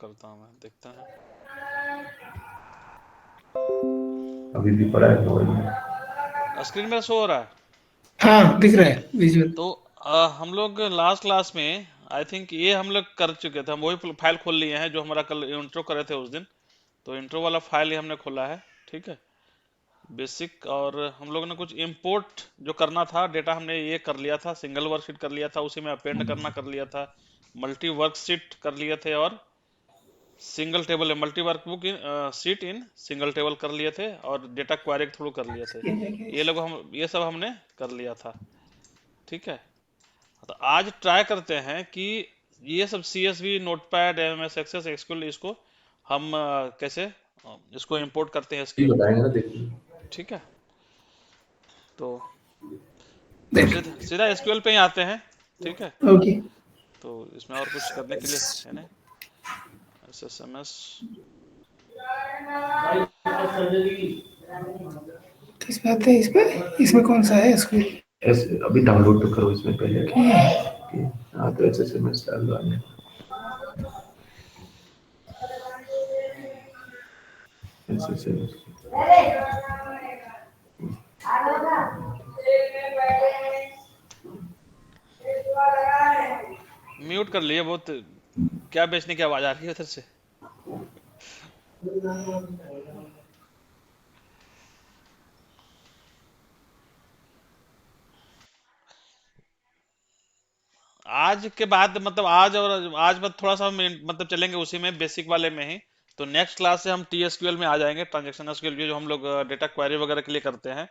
करता हूँ मैं, देखता है। अभी भी पड़ा है मोबाइल में। स्क्रीन मेरा शो हो रहा है। हाँ दिख रहा है विजुअल। तो हम लोग लास्ट क्लास में आई थिंक ये हम लोग कर चुके थे, हम वही फाइल खोल लिए हैं जो हमारा कल इंट्रो करे थे उस दिन। तो इंट्रो वाला फाइल ही हमने खोला है, ठीक है। बेसिक, और हम लोगों ने कुछ इंपोर्ट जो करना था डेटा हमने ये कर लिया था, सिंगल वर्कशीट कर लिया था, उसी में अपेंड करना कर लिया था। मल्टी वर्कशीट कर लिए थे, और सिंगल टेबल है, multi work book in seat in single table कर लिए थे, और डेटा क्वेरी के थ्रू कर लिए थे। ये सब हमने कर लिया था, ठीक है। तो आज ट्राई करते हैं कि ये सब CSV, notepad, MS access, SQL, इसको हम कैसे इसको इंपोर्ट करते हैं ठीक SQL में, बताएंगे ना, देखिए। ठीक है। तो हम देख। सीधा सीधा SQL पे ही आते हैं, ठीक है। ओके। तो इसमें और कुछ करने के लिए है नहीं। SSMS, किस पे आते हैं इस पे? इसमें कौन सा है इसको? ऐसे अभी डाउनलोड तो करो इसमें पहले। कि हाँ, तो ऐसे से मैं डाल दो आने। ऐसे से म्यूट कर लिए बहुत। क्या बेचने की आवाज आ रही है उधर से? आज के बाद मतलब आज, और आज बाद थोड़ा सा हम मतलब चलेंगे उसी में, बेसिक वाले में ही। तो नेक्स्ट क्लास से हम TSQL में आ जाएंगे, ट्रांजैक्शन SQL, जो हम लोग डेटा क्वेरी वगैरह के लिए करते हैं।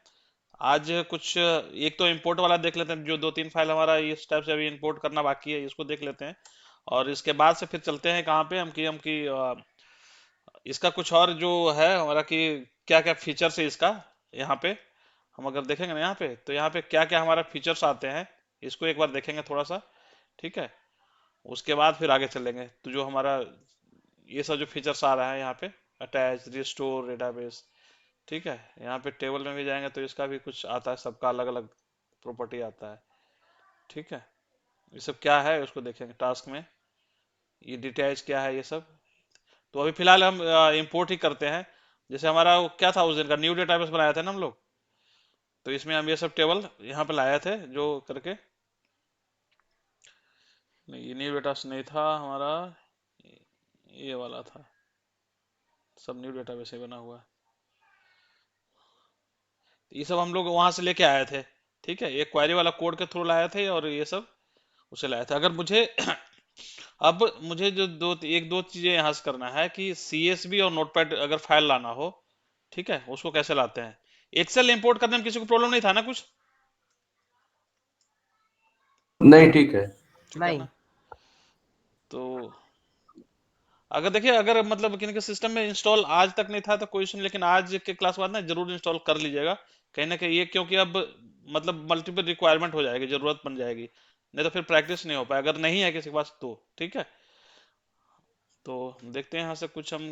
आज कुछ एक तो इंपोर्ट वाला देख लेते हैं, जो दो तीन फाइल हमारा इस टाइप से अभी इंपोर्ट करना बाकी है, इसको देख लेते हैं। और इसके बाद से फिर चलते हैं कहाँ पे, इसका कुछ और जो है हमारा कि क्या क्या फीचर्स है इसका। यहाँ पे हम अगर देखेंगे ना, यहाँ पे तो यहाँ पे क्या क्या हमारा फीचर्स आते हैं, इसको एक बार देखेंगे थोड़ा सा, ठीक है। उसके बाद फिर आगे चलेंगे, तो जो हमारा ये सब जो फीचर्स आ रहा है यहाँ पे, अटैच, रिस्टोर डेटाबेस, ठीक है। यहाँ पे टेबल में भी जाएंगे तो इसका भी कुछ आता है, सबका अलग अलग प्रॉपर्टी आता है, ठीक है। ये सब क्या है उसको देखेंगे टास्क में, ये डिटैच क्या है ये सब। तो अभी फिलहाल हम इंपोर्ट ही करते हैं। जैसे हमारा वो क्या था उस दिन का, न्यू डेटाबेस बनाया था ना हम लोग, तो इसमें हम ये सब टेबल यहाँ पे लाए थे जो करके। नहीं, ये न्यू डेटाबेस नहीं था हमारा, ये वाला था। सब न्यू डेटाबेस ही बना हुआ है। तो ये सब हम लोग वहां से लेके आए थे, ठीक है। ये क्वेरी वाला कोड के थ्रू लाए थे, और ये सब उसे लाए थे। अगर मुझे अब मुझे जो एक दो चीजें यहाँ से करना है कि CSV और नोटपैड अगर फाइल लाना हो, ठीक है, उसको कैसे लाते हैं। एक्सेल इंपोर्ट करने में किसी को प्रॉब्लम नहीं था ना कुछ? नहीं, ठीक है। ठीक है नहीं। ना। तो अगर देखिए, अगर मतलब किसी के सिस्टम में इंस्टॉल आज तक नहीं था तो कोई इशू नहीं, लेकिन आज के क्लास के बाद ना जरूर इंस्टॉल कर लीजिएगा कहीं ना कहीं ये, क्योंकि अब मतलब मल्टीपल रिक्वायरमेंट हो जाएगी, जरूरत बन जाएगी, नहीं तो फिर प्रैक्टिस नहीं हो पाए अगर नहीं है किसी के पास तो, ठीक है। तो देखते हैं यहाँ से कुछ हम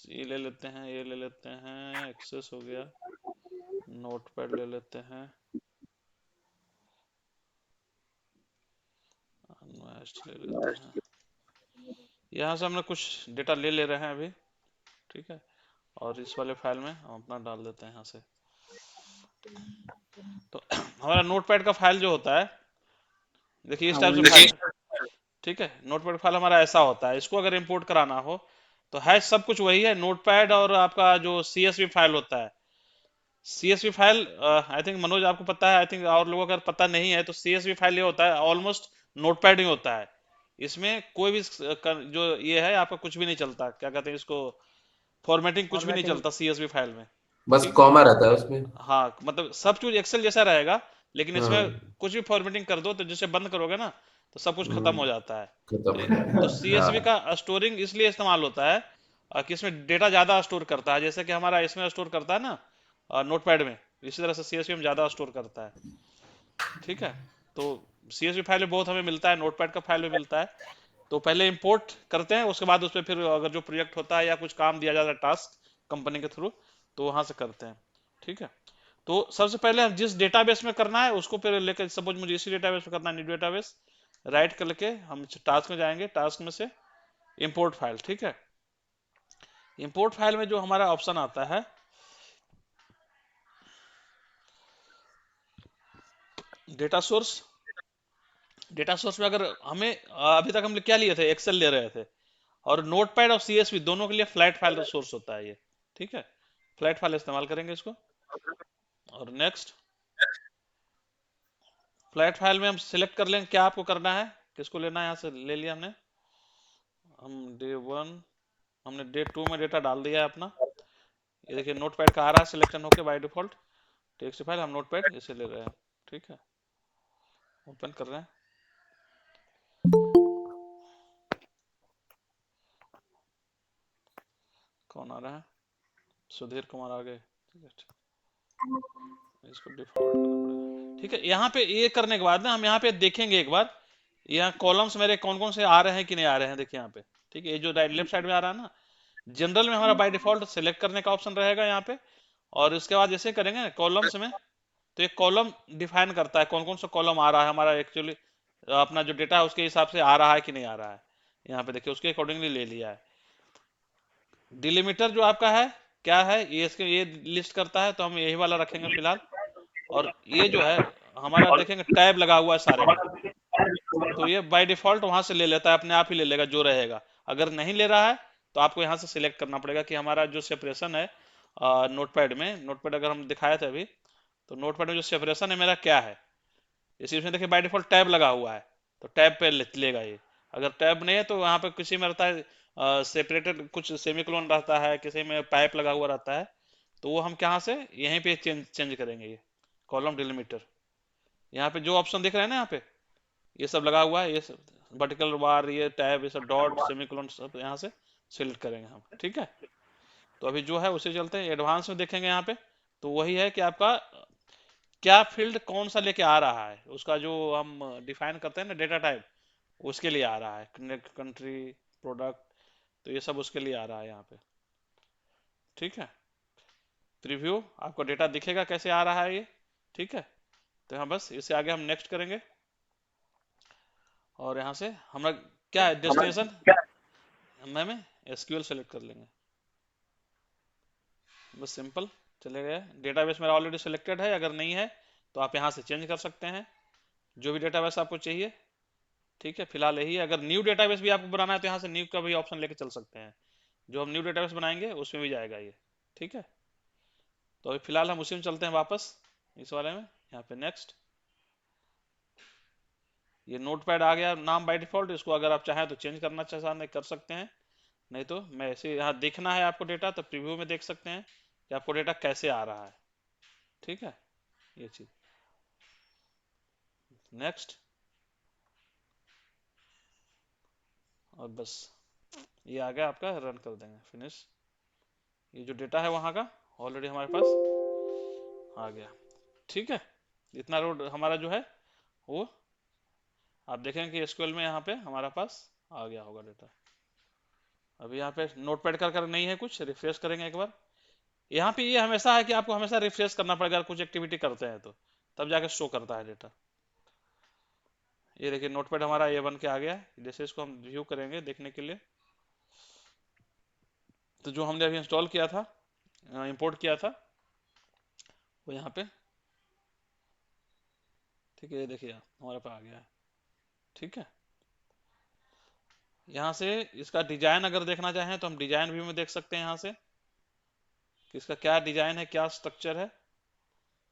ये ले लेते हैं, ये ले लेते हैं, एक्सेस हो गया, नोटपैड ले लेते हैं, अनमैच्ड ले लेते हैं। यहाँ से हमने कुछ डेटा ले रहे हैं अभी, ठीक है। और इस वाले फाइल में हम अपना डाल देते हैं यहाँ से। तो हमारा नोटपैड का फाइल जो होता है, देखिए इस हाँ टाइप से वही। फाइल, ठीक है। नोटपैड फाइल हमारा ऐसा होता है, इसको अगर इंपोर्ट कराना हो तो है सब कुछ वही है, नोटपैड और आपका जो CSV फाइल होता है। CSV file I think Manoj आपको पता है, आई थिंक और लोगों को अगर पता नहीं है तो CSV फाइल ये होता है ऑलमोस्ट नोटपैड ही होता है। इसमें कोई भी जो ये है आपका कुछ भी नहीं चलता, क्या कहते हैं इसको, फॉर्मेटिंग कुछ भी नहीं फॉर्मेटिंग। चलता CSV फाइल में, बस ठीक है। कॉमा रहता है उसमें। हाँ मतलब सब कुछ एक्सेल जैसा रहेगा, लेकिन इसमें हाँ। कुछ भी फॉर्मेटिंग कर दो तो जैसे बंद करोगे ना तो सब कुछ खत्म हम्म, हो जाता है। खत्म तो हो जाएगा। तो CSV हाँ। का स्टोरिंग इसलिए इस्तेमाल होता है कि इसमें डेटा ज्यादा स्टोर करता है, जैसे कि हमारा इसमें स्टोर करता है ना नोटपैड में, इसी तरह से CSV में ज्यादा स्टोर करता है, ठीक है। तो CSV फाइल में बहुत हमें मिलता है, नोटपैड का फाइल में मिलता है। तो पहले इंपोर्ट करते हैं, उसके बाद उस पर फिर अगर जो प्रोजेक्ट होता है या कुछ काम दिया जाता है टास्क कंपनी के थ्रू, तो वहां से करते हैं, ठीक है। तो सबसे पहले हम जिस डेटाबेस में करना है उसको फिर लेकर, सपोज मुझे इसी डेटाबेस में करना है, न्यू डेटाबेस, राइट करके हम टास्क में जाएंगे, टास्क में से इंपोर्ट फाइल, ठीक है। इंपोर्ट फाइल में जो हमारा ऑप्शन आता है डेटा सोर्स, डेटा सोर्स में अगर हमें अभी तक हम क्या लिए थे, एक्सेल ले रहे थे, और नोटपैड और सीएसवी दोनों के लिए फ्लैट फाइल सोर्स होता है ये, ठीक है। फ्लैट फाइल इस्तेमाल करेंगे इसको। और नेक्स्ट, फ्लैट फाइल में हम सिलेक्ट कर लेंगे क्या आपको करना है, किसको लेना है, यहाँ से ले लिया हमने। हम डे 1, हमने डे 2 में डेटा डाल दिया है अपना। ये देखिए नोटपैड का आ रहा है सिलेक्शन होके बाय डिफॉल्ट, टेक्स्ट फाइल, हम नोटपैड इसे ले रहे हैं, ठीक है। ओपन कर रहे हैं। कौन आ रहा है, सुधीर कुमार आ गए, ठीक है, इसको डिफॉल्ट करना पड़ेगा, ठीक है। यहाँ पे ये करने के बाद ना हम यहाँ पे देखेंगे एक बार, यहाँ कॉलम्स मेरे कौन कौन से आ रहे हैं कि नहीं आ रहे हैं, देखिए यहाँ पे, ठीक है। ये जो लेफ्ट साइड में आ रहा है ना, जनरल में हमारा बाय डिफॉल्ट सिलेक्ट करने का ऑप्शन रहेगा यहाँ पे। और इसके बाद जैसे करेंगे कॉलम्स में, तो एक कॉलम डिफाइन करता है कौन कौन सा कॉलम आ रहा है हमारा, एक्चुअली अपना जो डेटा है उसके हिसाब से आ रहा है कि नहीं आ रहा है। यहाँ पे देखिए उसके अकॉर्डिंगली ले लिया है। डिलिमीटर जो आपका है क्या है, ये इसके ये लिस्ट करता है, तो हम यही वाला रखेंगे फिलहाल। और ये जो है हमारा देखेंगे टैब लगा हुआ है सारे में, तो ये बाय डिफॉल्ट वहां से ले लेता है, अपने आप ही ले लेगा जो रहेगा। अगर नहीं ले रहा है तो आपको यहाँ से सिलेक्ट करना पड़ेगा कि हमारा जो सेपरेशन है नोटपैड में, नोटपैड अगर हम दिखाए थे अभी, तो नोटपैड में जो सेपरेशन है मेरा क्या है, इसी में देखिए बाय डिफॉल्ट टैब लगा हुआ है, तो टैब पे लेगा ये। अगर टैब नहीं है तो यहाँ पे किसी में रहता है सेपरेटेड, कुछ सेमीकोलन रहता है, किसी में पाइप लगा हुआ रहता है, तो वो हम कहाँ से यहीं पे चेंज करेंगे। ये कॉलम डिलिमीटर, यहाँ पे जो ऑप्शन दिख रहे हैं ना, यहाँ पे ये सब लगा हुआ है, ये सब वर्टिकल बार, ये टैब, ये सब डॉट सेमीकोलन सब यहाँ से सिलेक्ट करेंगे हम, ठीक है। तो अभी जो है उसे चलते हैं एडवांस में देखेंगे यहाँ पे। तो वही है कि आपका क्या फील्ड कौन सा लेके आ रहा है, उसका जो हम डिफाइन करते हैं ना डेटा टाइप, उसके लिए आ रहा है, कंट्री, प्रोडक्ट, तो ये सब उसके लिए आ रहा है यहाँ पे, ठीक है। प्रीव्यू आपको डेटा दिखेगा कैसे आ रहा है ये, ठीक है। तो यहाँ बस इससे आगे हम नेक्स्ट करेंगे, और यहाँ से हमारा क्या है डेस्टिनेशन, में एसक्यूएल सेलेक्ट कर लेंगे, बस सिंपल चले गए। डेटाबेस मेरा ऑलरेडी सिलेक्टेड है, अगर नहीं है तो आप यहाँ से चेंज कर सकते हैं जो भी डेटाबेस आपको चाहिए, ठीक है। फिलहाल यही है, अगर न्यू डेटाबेस भी आपको बनाना है तो यहाँ से न्यू का भी ऑप्शन लेके चल सकते हैं, जो हम न्यू डेटाबेस बनाएंगे उसमें भी जाएगा ये, ठीक है। तो अभी फिलहाल हम उसी में चलते हैं वापस, इस वाले में, यहाँ पे नेक्स्ट। ये नोटपैड आ गया नाम बाय डिफॉल्ट, इसको अगर आप चाहें तो चेंज करना चाहें कर सकते हैं, नहीं तो मैं ऐसे यहाँ देखना है आपको डेटा, तो प्रीव्यू में देख सकते हैं कि आपको डेटा कैसे आ रहा है, ठीक है, ये चीज। नेक्स्ट, और बस ये आ गया आपका, रन कर देंगे, फिनिश। ये जो डेटा है वहाँ का ऑलरेडी हमारे पास आ गया, ठीक है। इतना रोड हमारा जो है वो आप देखेंगे कि एसक्यूएल में यहाँ पे हमारा पास आ गया होगा डेटा। अभी यहाँ पे नोटपैड कर नहीं है, कुछ रिफ्रेश करेंगे एक बार। यहाँ पे ये हमेशा है कि आपको हमेशा रिफ्रेश करना पड़ेगा, अगर कुछ एक्टिविटी करते हैं तो तब जाके शो करता है डेटा। ये देखिए नोटपैड हमारा ये बन के आ गया है। जैसे इसको हम व्यू करेंगे देखने के लिए, तो जो हमने अभी इंस्टॉल किया था, इंपोर्ट किया था, वो यहाँ पे, ठीक है, ये देखिए हमारे पास आ गया है, ठीक है। यहाँ से इसका डिजाइन अगर देखना चाहें तो हम डिजाइन व्यू में देख सकते हैं यहाँ से कि इसका क्या डिजाइन है, क्या स्ट्रक्चर है।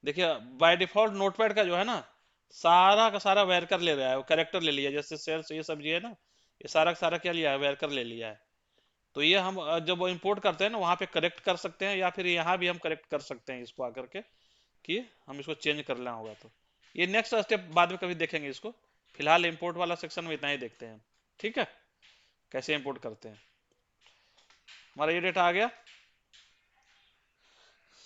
देखिए बाय डिफॉल्ट नोटपैड का जो है ना, सारा का सारा वेरकर ले रहा है, वो कैरेक्टर ले लिया, जैसे सेल्स ये सब ये है ना, ये सारा का सारा क्या लिया है, वेरकर ले लिया है। तो ये हम जब वो इंपोर्ट करते हैं ना, वहाँ पे करेक्ट कर सकते हैं, या फिर यहाँ भी हम करेक्ट कर सकते हैं इसको आकर के, कि हम इसको चेंज करना होगा। तो ये नेक्स्ट स्टेप बाद में कभी देखेंगे इसको, फिलहाल इंपोर्ट वाला सेक्शन में इतना ही देखते हैं, ठीक है, कैसे इंपोर्ट करते हैं। हमारा ये डेटा आ गया,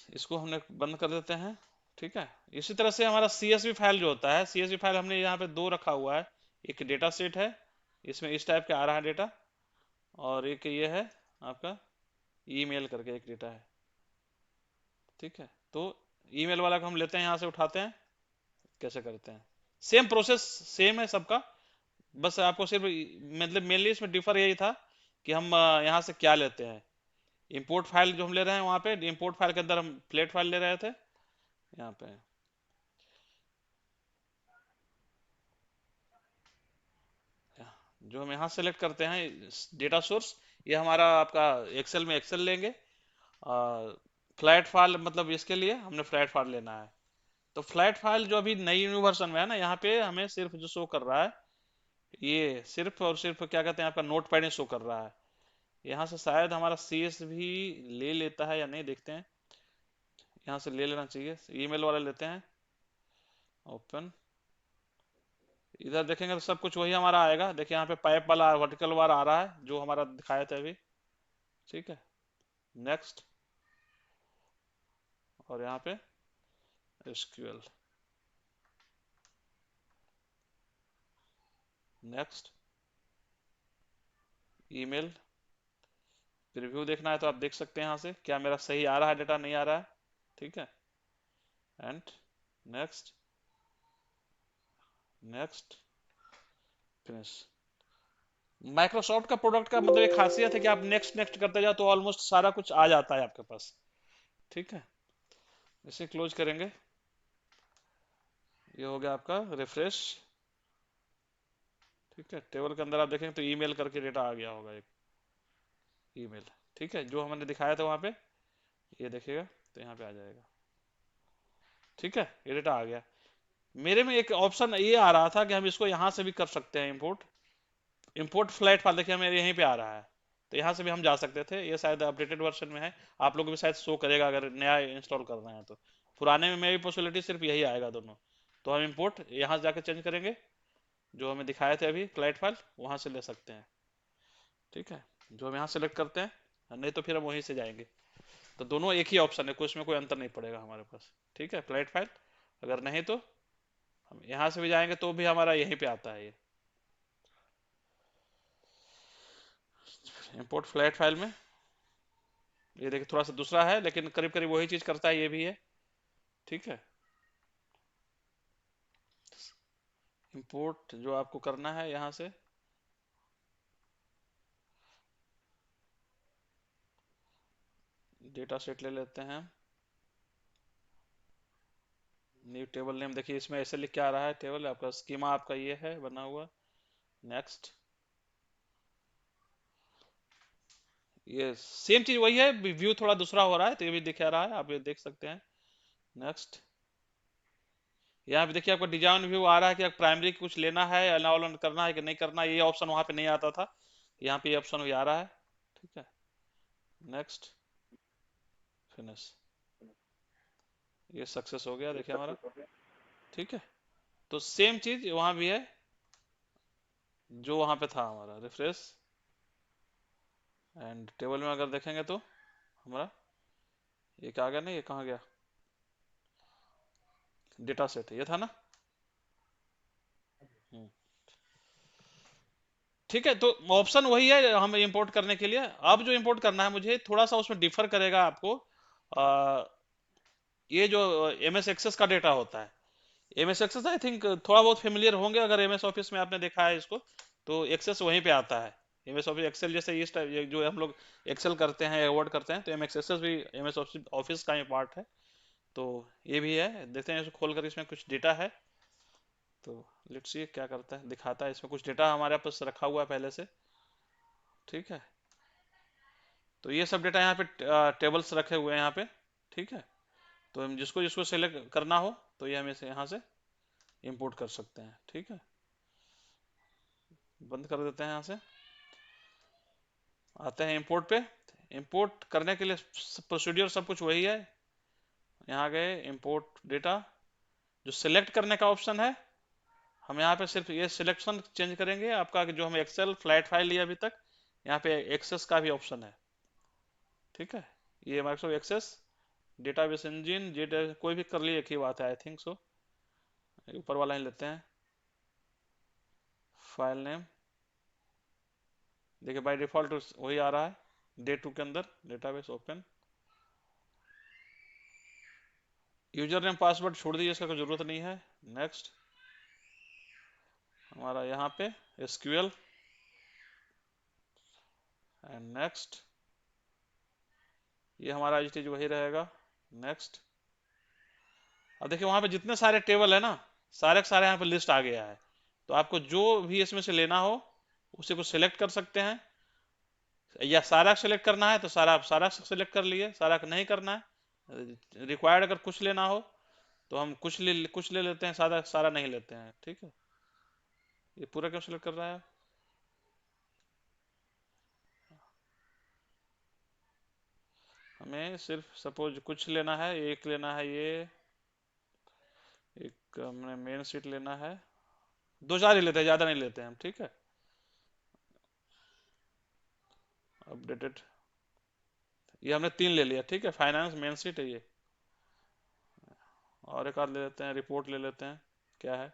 इसको हमने बंद कर देते हैं, ठीक है। इसी तरह से हमारा सीएसवी फाइल जो होता है, सीएसवी फाइल हमने यहाँ पे 2 रखा हुआ है, एक डेटा सेट है, इसमें इस टाइप का आ रहा है डेटा, और एक ये है आपका ईमेल करके एक डेटा है, ठीक है। तो ईमेल वाला को हम लेते हैं, यहाँ से उठाते हैं, कैसे करते हैं, सेम प्रोसेस सेम है सबका, बस आपको सिर्फ मतलब मेनली इसमें डिफर यही था कि हम यहाँ से क्या लेते हैं। इंपोर्ट फाइल जो हम ले रहे हैं वहाँ पे, इंपोर्ट फाइल के अंदर हम प्लेट फाइल ले रहे थे यहाँ पे। जो हम यहाँ सेलेक्ट करते हैं डेटा सोर्स, ये हमारा आपका एक्सेल में एक्सेल लेंगे। फ्लैट फाइल मतलब इसके लिए हमने फ्लैट फाइल लेना है। तो फ्लैट फाइल जो अभी नई न्यू वर्जन में है ना, यहाँ पे हमें सिर्फ जो शो कर रहा है, ये सिर्फ और सिर्फ क्या कहते हैं आपका नोट पैड शो कर रहा है। यहाँ से शायद हमारा CS भी ले लेता है या नहीं, देखते हैं। यहाँ से ले लेना चाहिए, ईमेल वाला लेते हैं, ओपन। इधर देखेंगे तो सब कुछ वही हमारा आएगा। देखिए यहाँ पे पाइप वाला वर्टिकल बार आ रहा है जो हमारा दिखाया था अभी, ठीक है। नेक्स्ट, और यहाँ पे SQL, नेक्स्ट, ईमेल। प्रीव्यू देखना है तो आप देख सकते हैं यहाँ से क्या मेरा सही आ रहा है, डेटा नहीं आ रहा है, ठीक है। And next, next, finish. Microsoft का प्रोडक्ट का मतलब एक खासियत है कि आप नेक्स्ट नेक्स्ट करते जाओ तो ऑलमोस्ट सारा कुछ आ जाता है आपके पास, ठीक है। इसे क्लोज करेंगे, ये हो गया आपका रिफ्रेश, ठीक है। टेबल के अंदर आप देखेंगे तो ईमेल करके डेटा आ गया होगा एक ईमेल, ठीक है, जो हमने दिखाया था वहां पे। ये देखिएगा तो यहाँ पे आ जाएगा, ठीक है। ये डेटा आ गया। मेरे में एक ऑप्शन ये आ रहा था कि हम इसको यहाँ से भी कर सकते हैं इंपोर्ट। इंपोर्ट फ्लैट फाइल देखिए मेरे यहीं पे आ रहा है, तो यहाँ से भी हम जा सकते थे। ये शायद अपडेटेड वर्जन में है, आप लोग भी शायद शो करेगा अगर नया इंस्टॉल कर रहे हैं तो। पुराने में मेरी पॉसिबिलिटी सिर्फ यही आएगा दोनों। तो हम इंपोर्ट यहाँ से जाकर चेंज करेंगे, जो हमें दिखाए थे अभी फ्लैट फाइल वहां से ले सकते हैं, ठीक है। जो हम यहाँ सेलेक्ट करते हैं, नहीं तो फिर हम वहीं से जाएंगे। तो दोनों एक ही ऑप्शन है, कुछ में कोई अंतर नहीं पड़ेगा हमारे पास, ठीक है। फ्लैट फाइल, अगर नहीं तो हम यहाँ से भी जाएंगे तो भी हमारा यहीं पे आता है। ये इंपोर्ट फ्लैट फाइल में ये देखिए थोड़ा सा दूसरा है, लेकिन करीब करीब वही चीज करता है, ये भी है, ठीक है। इंपोर्ट जो आपको करना है यहाँ से, डेटा सेट ले लेते हैं। न्यू टेबल नेम देखिए इसमें ऐसे लिख के आ रहा है, टेबल आपका स्कीमा आपका ये है बना हुआ। नेक्स्ट, ये सेम चीज वही है, व्यू थोड़ा दूसरा हो रहा है तो ये भी दिखा रहा है, आप ये देख सकते हैं। नेक्स्ट, यहाँ पे देखिए आपका डिजाइन व्यू आ रहा है कि आप प्राइमरी कुछ लेना है, अलाउ करना है कि नहीं करना है। ये ऑप्शन वहां पे नहीं आता था, यहाँ पे ये ऑप्शन भी आ रहा है, ठीक है। Next, finish. ये सक्सेस हो गया देखिए हमारा, ठीक है। तो सेम चीज वहां भी है जो वहां पे था हमारा। रिफ्रेश, एंड टेबल में अगर देखेंगे तो हमारा ये क्या आ गया, नहीं ये कहाँ गया, डेटा सेट ये था ना। हम्म, ठीक है। तो ऑप्शन वही है हमें इंपोर्ट करने के लिए। अब जो इंपोर्ट करना है मुझे थोड़ा सा उसमें डिफर करेगा आपको। आ, ये जो MS एक्सेस का डेटा होता है, MS एक्सेस आई थिंक थोड़ा बहुत फेमिलियर होंगे अगर MS ऑफिस में आपने देखा है इसको, तो एक्सेस वहीं पे आता है। MS ऑफिस एक्सेल जैसे इस टाइप जो हम लोग एक्सेल करते हैं वर्ड करते हैं, तो MS एक्सेस भी MS ऑफिस का ही पार्ट है। तो ये भी है, देखते हैं इसको खोल कर, इसमें कुछ डेटा है। तो लेट्स सी क्या करता है, दिखाता है इसमें कुछ डेटा हमारे पास रखा हुआ है पहले से, ठीक है। तो ये सब डेटा यहाँ पे टेबल्स रखे हुए हैं यहाँ पे, ठीक है। तो हम जिसको जिसको सेलेक्ट करना हो तो ये हम इसे यहाँ से इंपोर्ट कर सकते हैं, ठीक है। बंद कर देते हैं यहाँ से, आते हैं इंपोर्ट पे। इंपोर्ट करने के लिए प्रोसीड्यूर सब कुछ वही है। यहाँ गए इंपोर्ट डेटा, जो सिलेक्ट करने का ऑप्शन है, हम यहाँ पे सिर्फ ये सिलेक्शन चेंज करेंगे आपका, जो हम एक्सेल फ्लैट फाइल लिया अभी तक, यहाँ पे एक्सेस का भी ऑप्शन है, ठीक है। ये Microsoft access database engine Z कोई भी कर लिए एक ही बात है, आई थिंक सो। ऊपर वाला ही लेते हैं, फाइल नेम देखिए बाय डिफॉल्ट वही आ रहा है, डे 2 के अंदर database open. User name password छोड़ दीजिए, इसका कोई जरूरत नहीं है। नेक्स्ट, हमारा यहाँ पे SQL, एंड नेक्स्ट। ये हमारा एच वही रहेगा। नेक्स्ट। अब देखिए वहां पे जितने सारे टेबल है ना, सारे के सारे यहाँ पे लिस्ट आ गया है। तो आपको जो भी इसमें से लेना हो उसे को सिलेक्ट कर सकते हैं, या सारा सेलेक्ट करना है तो सारा आप सारा सेलेक्ट कर लिए, सारा नहीं करना है, रिक्वायर्ड अगर कुछ लेना हो तो हम कुछ ले लेते हैं, सारा सारा नहीं लेते हैं। ठीक है, ये पूरा क्यों सिलेक्ट कर रहा है? हमें सिर्फ सपोज कुछ लेना है, एक लेना है, ये एक हमने मेन सीट लेना है, दो चार ही लेते हैं, ज्यादा नहीं लेते हैं हम। ठीक है, अपडेटेड, ये हमने 3 ले लिया। ठीक है, फाइनेंस मेन सीट है ये। और एक आध ले लेते हैं, रिपोर्ट ले लेते हैं, क्या है,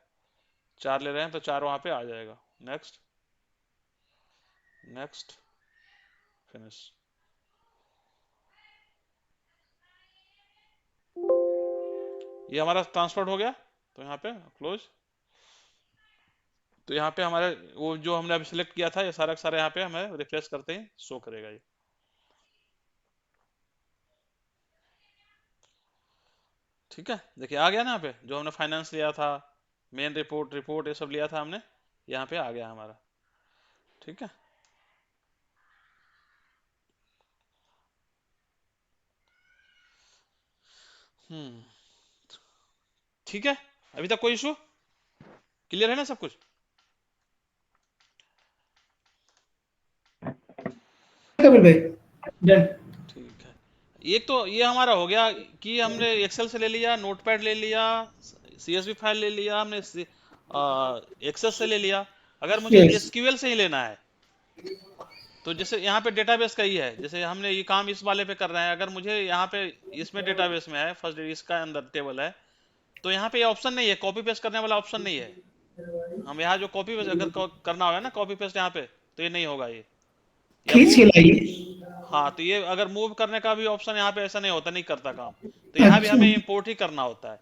4 ले रहे हैं तो 4 वहां पे आ जाएगा। नेक्स्ट। नेक्स्ट। फिनिश। ये हमारा ट्रांसफर हो गया, तो यहाँ पे क्लोज। तो यहाँ पे हमारे वो जो हमने अभी सिलेक्ट किया था, ये सारा का सारा यहाँ पे हमें रिफ्रेश करते ही शो करेगा ये। ठीक है, देखिए आ गया ना यहाँ पे, जो हमने फाइनेंस लिया था, मेन रिपोर्ट रिपोर्ट ये सब लिया था हमने, यहाँ पे आ गया हमारा। ठीक है, हम्म, ठीक है। अभी तक कोई इशू? क्लियर है ना सब कुछ? कपिल भाई डन। ठीक है, एक तो ये हमारा हो गया कि हमने एक्सेल से ले लिया, नोटपैड ले लिया, सीएसवी फाइल ले लिया हमने, एक्सेस से ले लिया। अगर मुझे यस एसक्यूएल से ही लेना है, तो जैसे यहाँ पे डेटाबेस का ही है, जैसे हमने ये काम इस वाले पे कर रहे हैं, अगर मुझे यहाँ पे इसमें डेटाबेस में है, फर्स्ट इसका अंदर टेबल है, तो यहाँ पे ये ऑप्शन नहीं है, कॉपी पेस्ट करने वाला ऑप्शन नहीं है। हम यहाँ जो कॉपी पेस्ट अगर करना होगा ना, कॉपी पेस्ट यहाँ पे, तो ये नहीं होगा ये, या खींच मूव। के लाइए। हाँ, तो ये अगर मूव करने का भी ऑप्शन यहाँ पे ऐसा नहीं होता, नहीं करता काम। तो यहाँ भी अच्छा हमें इंपोर्ट ही करना होता है।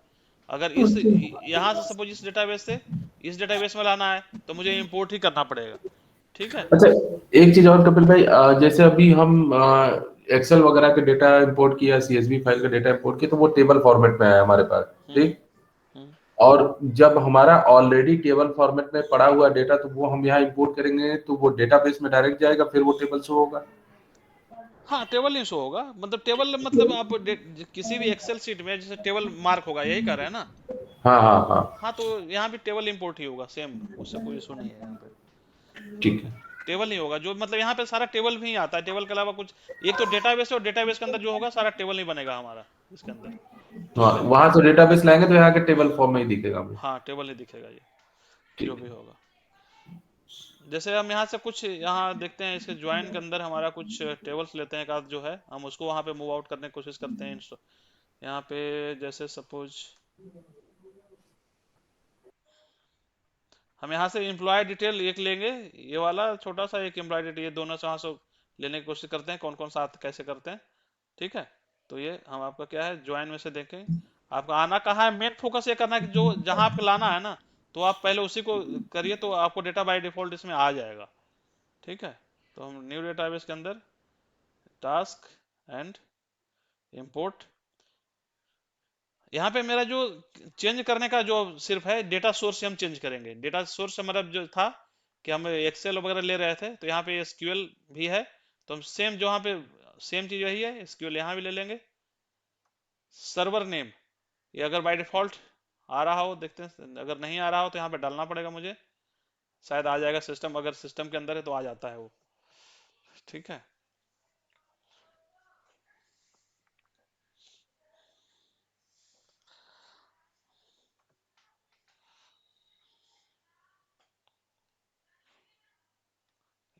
अगर इस ओके। यहाँ से सपोज इस डेटाबेस से इस डेटाबेस में लाना है, तो मुझे इंपोर्ट ही करना पड़ेगा। ठीक है। अच्छा, एक चीज और कपिल भाई, जैसे अभी हम एक्सेल वगैरह के डेटा इंपोर्ट किया, सीएसवी फाइल का डेटा इंपोर्ट किया, तो वो टेबल फॉर्मेट में है हमारे पास। हम्म। ठीक। हम्म। और जब हमारा ऑलरेडी टेबल फॉर्मेट में पड़ा हुआ डेटा, तो वो हम यहाँ इंपोर्ट करेंगे तो वो डेटाबेस में डायरेक्ट जाएगा, फिर वो टेबल शो होगा। हाँ, टेबल नहीं शो होगा, मतलब टेबल मतलब आप किसी भी एक्सेल शीट में जैसे टेबल मार्क होगा, यही कर रहे हैं ना? हाँ हाँ हाँ। हाँ, तो यहाँ भी टेबल इंपोर्ट ही होगा सेम, उससे कोई इशू नहीं है यहाँ पे। ठीक है। टेबल नहीं होगा, जो मतलब यहाँ पे सारा टेबल भी आता है, टेबल के अलावा कुछ, एक तो डेटाबेस है, और डेटाबेस के अंदर जो होगा सारा टेबल नहीं बनेगा हमारा इसके अंदर। ठीक है। वहां से डेटाबेस लाएंगे तो यहाँ के टेबल फॉर्म में ही दिखेगा वो। हाँ, टेबल ही दिखेगा ये, जो ठीक भी है। होगा। जैसे हम यहाँ से कुछ यहाँ देखते हैं, इसके ज्वाइन के अंदर हमारा कुछ टेबल्स लेते हैं, एक आध जो है हम उसको वहाँ पे मूव आउट करने की कोशिश करते हैं। यहाँ पे जैसे सपोज हम यहाँ से एम्प्लॉय डिटेल एक लेंगे, ये वाला छोटा सा, एक एम्प्लॉय डिटेल, ये दोनों से यहाँ से लेने की कोशिश करते हैं, कौन कौन सा कैसे करते हैं। ठीक है, तो ये हम आपका क्या है, ज्वाइन में से देखें आपका आना कहाँ है। मेन फोकस ये करना है कि जो जहाँ आपको लाना है ना, तो आप पहले उसी को करिए, तो आपको डेटा बाय डिफॉल्ट इसमें आ जाएगा। ठीक है, तो हम न्यू डेटाबेस के अंदर टास्क एंड इंपोर्ट, यहाँ पे मेरा जो चेंज करने का जो सिर्फ है, डेटा सोर्स से हम चेंज करेंगे। डेटा सोर्स हमारा जो था कि हम एक्सेल वगैरह ले रहे थे, तो यहाँ पे एसक्यूएल भी है, तो हम सेम जो यहाँ पे सेम चीज वही है, एसक्यूएल यहाँ भी ले लेंगे। सर्वर नेम, ये अगर बाय डिफॉल्ट आ रहा हो, देखते हैं, अगर नहीं आ रहा हो तो यहाँ पे डालना पड़ेगा मुझे, शायद आ जाएगा सिस्टम, अगर सिस्टम के अंदर है तो आ जाता है वो। ठीक है,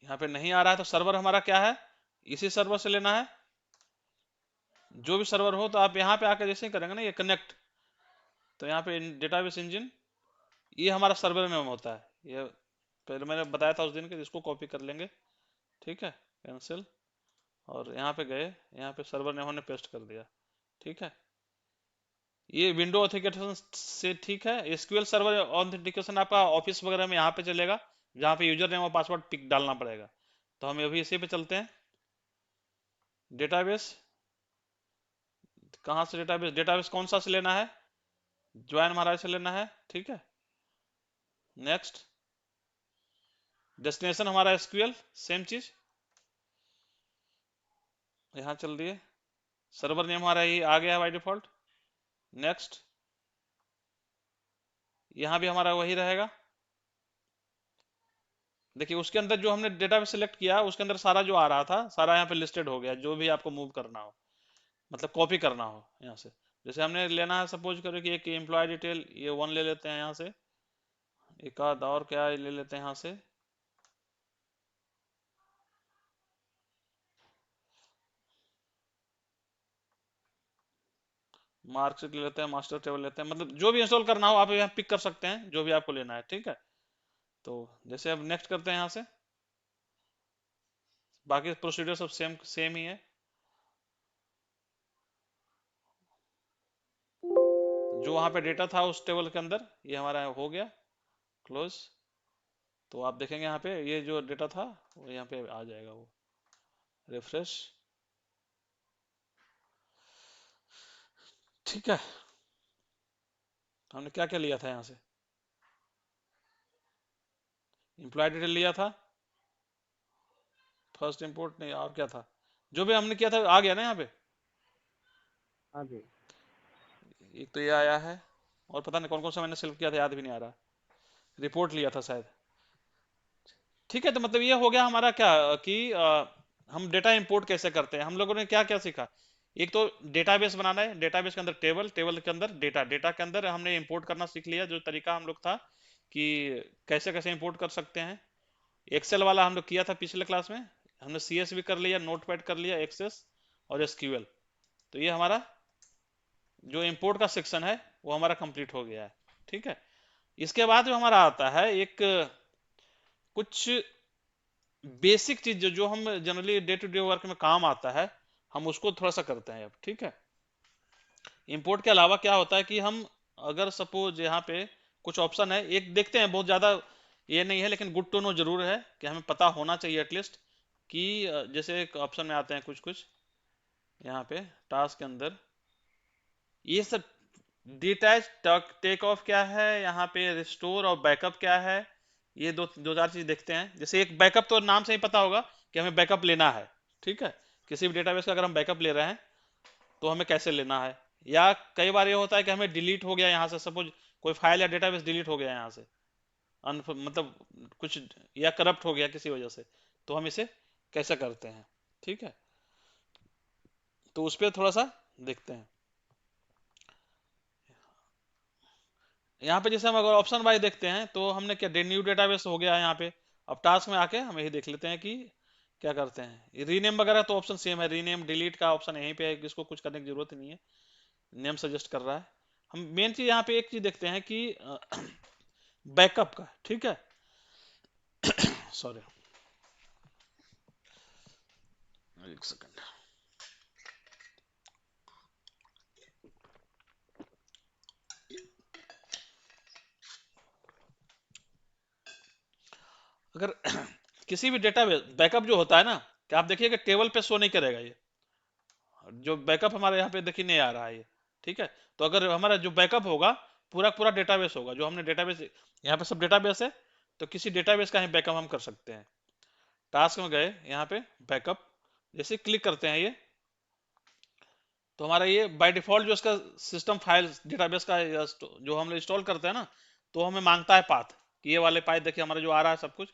यहाँ पे नहीं आ रहा है तो सर्वर हमारा क्या है, इसी सर्वर से लेना है। जो भी सर्वर हो, तो आप यहाँ पे आकर जैसे ही करेंगे ना ये कनेक्ट, तो यहाँ पे डेटाबेस इंजन, ये हमारा सर्वर में होता है। ये पहले मैंने बताया था उस दिन के, इसको कॉपी कर लेंगे। ठीक है, कैंसिल, और यहाँ पे गए, यहाँ पे सर्वर ने हमने पेस्ट कर दिया। ठीक है, ये विंडो ऑथेंटिकेशन से ठीक है। एसक्यूएल सर्वर ऑथेंटिकेशन आपका ऑफिस वगैरह में यहाँ पे चलेगा, जहाँ पे यूजर नेम और पासवर्ड पिक डालना पड़ेगा। तो हम अभी इसी पे चलते हैं। डेटाबेस, कहाँ से डेटाबेस, डेटाबेस कौन सा से लेना है, ज्वाइन महाराज से लेना है, ठीक है। नेक्स्ट, डेस्टिनेशन हमारा एसक्यूएल, सेम चीज यहाँ चल रही है। सर्वर नेम हमारा ही आ गया बाय डिफॉल्ट। नेक्स्ट, यहाँ भी हमारा वही रहेगा। देखिए उसके अंदर जो हमने डेटाबेस सिलेक्ट किया उसके अंदर सारा जो आ रहा था सारा यहाँ पे लिस्टेड हो गया, जो भी आपको मूव करना हो, मतलब कॉपी करना हो यहाँ से। जैसे हमने लेना है, सपोज करो कि एक एम्प्लॉय डिटेल ये 1 ले लेते हैं यहाँ से, एक आध और क्या ले लेते हैं यहाँ से, मार्कशीट ले लेते हैं, मास्टर टेबल लेते हैं, मतलब जो भी इंस्टॉल करना हो आप यहाँ पिक कर सकते हैं, जो भी आपको लेना है, ठीक है। तो जैसे अब नेक्स्ट करते हैं यहाँ से, बाकी प्रोसीजर सब सेम सेम ही है। जो वहाँ पे डेटा था उस टेबल के अंदर ये हमारा हो गया क्लोज। तो आप देखेंगे यहाँ पे ये जो डेटा था वो यहाँ पे आ जाएगा, वो रिफ्रेश, ठीक है। हमने क्या क्या लिया था यहाँ से, एम्प्लॉय डिटेल लिया था, फर्स्ट इंपोर्ट नहीं, और क्या था, जो भी हमने किया था आ गया ना यहाँ पे। हाँ जी। एक तो ये आया है, और पता नहीं कौन कौन सा मैंने सिलेक्ट किया था, याद भी नहीं आ रहा। रिपोर्ट लिया था शायद, ठीक है। तो मतलब ये हो गया हमारा क्या कि हम डेटा इंपोर्ट कैसे करते हैं। हम लोगों ने क्या क्या सीखा, एक तो डेटाबेस बनाना है, डेटाबेस के अंदर टेबल, टेबल के अंदर डेटा, डेटा के अंदर हमने इंपोर्ट करना सीख लिया, जो तरीका हम लोग था कि कैसे कैसे इंपोर्ट कर सकते हैं। एक्सेल वाला हम लोग किया था पिछले क्लास में, हमने सीएस भी कर लिया, नोटपैड कर लिया, एक्सेस और एसक्यूएल। तो ये हमारा जो इंपोर्ट का सेक्शन है वो हमारा कंप्लीट हो गया है, ठीक है। इसके बाद जो हमारा आता है एक कुछ बेसिक चीज जो हम generally day to day work में काम आता है, हम उसको थोड़ा सा करते हैं अब, ठीक है। इंपोर्ट के अलावा क्या होता है कि हम अगर सपोज यहाँ पे कुछ ऑप्शन है, एक देखते हैं, बहुत ज्यादा ये नहीं है लेकिन गुड टू नो जरूर है कि हमें पता होना चाहिए एटलीस्ट कि जैसे एक ऑप्शन में आते हैं कुछ कुछ यहाँ पे टास्क के अंदर, ये सब डिटैच टेक ऑफ क्या है, यहाँ पे रिस्टोर और बैकअप क्या है, ये दो दो चार चीज देखते हैं। जैसे एक बैकअप तो नाम से ही पता होगा कि हमें बैकअप लेना है, ठीक है। किसी भी डेटाबेस का अगर हम बैकअप ले रहे हैं तो हमें कैसे लेना है, या कई बार ये होता है कि हमें डिलीट हो गया यहाँ से, सपोज कोई फाइल या डेटाबेस डिलीट हो गया यहाँ से, मतलब कुछ या करप्ट हो गया किसी वजह से, तो हम इसे कैसे करते हैं, ठीक है। तो उस पर थोड़ा सा देखते हैं। यहाँ पे जैसे हम अगर ऑप्शन वाइज देखते हैं तो हमने क्या न्यू डेटाबेस हो गया है यहाँ पे। अब टास्क में आके हम यही देख लेते हैं कि क्या करते हैं। रीनेम वगैरह तो ऑप्शन सेम है, रीनेम डिलीट का ऑप्शन यहीं पे है, इसको कुछ करने की जरूरत ही नहीं है, नेम सजेस्ट कर रहा है। हम मेन चीज यहाँ पे एक चीज देखते हैं कि बैकअप का, ठीक है। सॉरी, एक सेकंड। अगर किसी भी डेटा बैकअप जो होता है ना, कि आप देखिए कि टेबल पे शो नहीं करेगा ये, जो बैकअप हमारे यहाँ पे देखिए नहीं आ रहा है ये, ठीक है। तो अगर हमारा जो बैकअप होगा पूरा पूरा डेटाबेस होगा, जो हमने डेटाबेस यहाँ पे सब डेटाबेस है, तो किसी डेटाबेस का ही बैकअप हम कर सकते हैं। टास्क में गए यहाँ पे बैकअप, जैसे क्लिक करते हैं ये, तो हमारा ये बाय डिफॉल्ट जो इसका सिस्टम फाइल डेटाबेस का जो हम इंस्टॉल करते हैं ना, तो हमें मांगता है पाथ, कि ये वाले पाथ देखिए हमारा जो आ रहा है सब कुछ,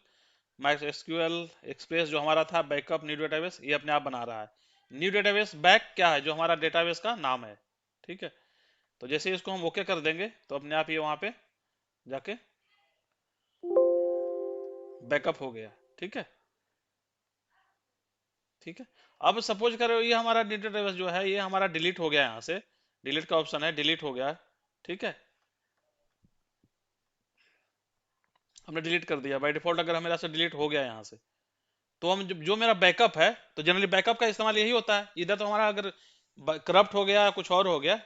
MySQL एक्सप्रेस जो हमारा था बैकअप न्यू डेटाबेस, ये अपने आप बना रहा है। न्यू डेटाबेस बैक क्या है, जो हमारा डेटाबेस का नाम है, ठीक है। तो जैसे इसको हम ओके कर देंगे तो अपने आप ये वहां पे जाके बैकअप हो गया, ठीक है, ठीक है। अब सपोज करो ये हमारा डेटाबेस जो है ये हमारा डिलीट हो गया, यहाँ से डिलीट का ऑप्शन है, डिलीट हो गया, ठीक है। हमने डिलीट कर दिया बाय डिफॉल्ट, अगर मेरा से डिलीट हो गया यहाँ से, तो हम जो मेरा बैकअप है, तो जनरली बैकअप का इस्तेमाल यही होता है। इधर तो हमारा अगर करप्ट हो गया कुछ और हो गया,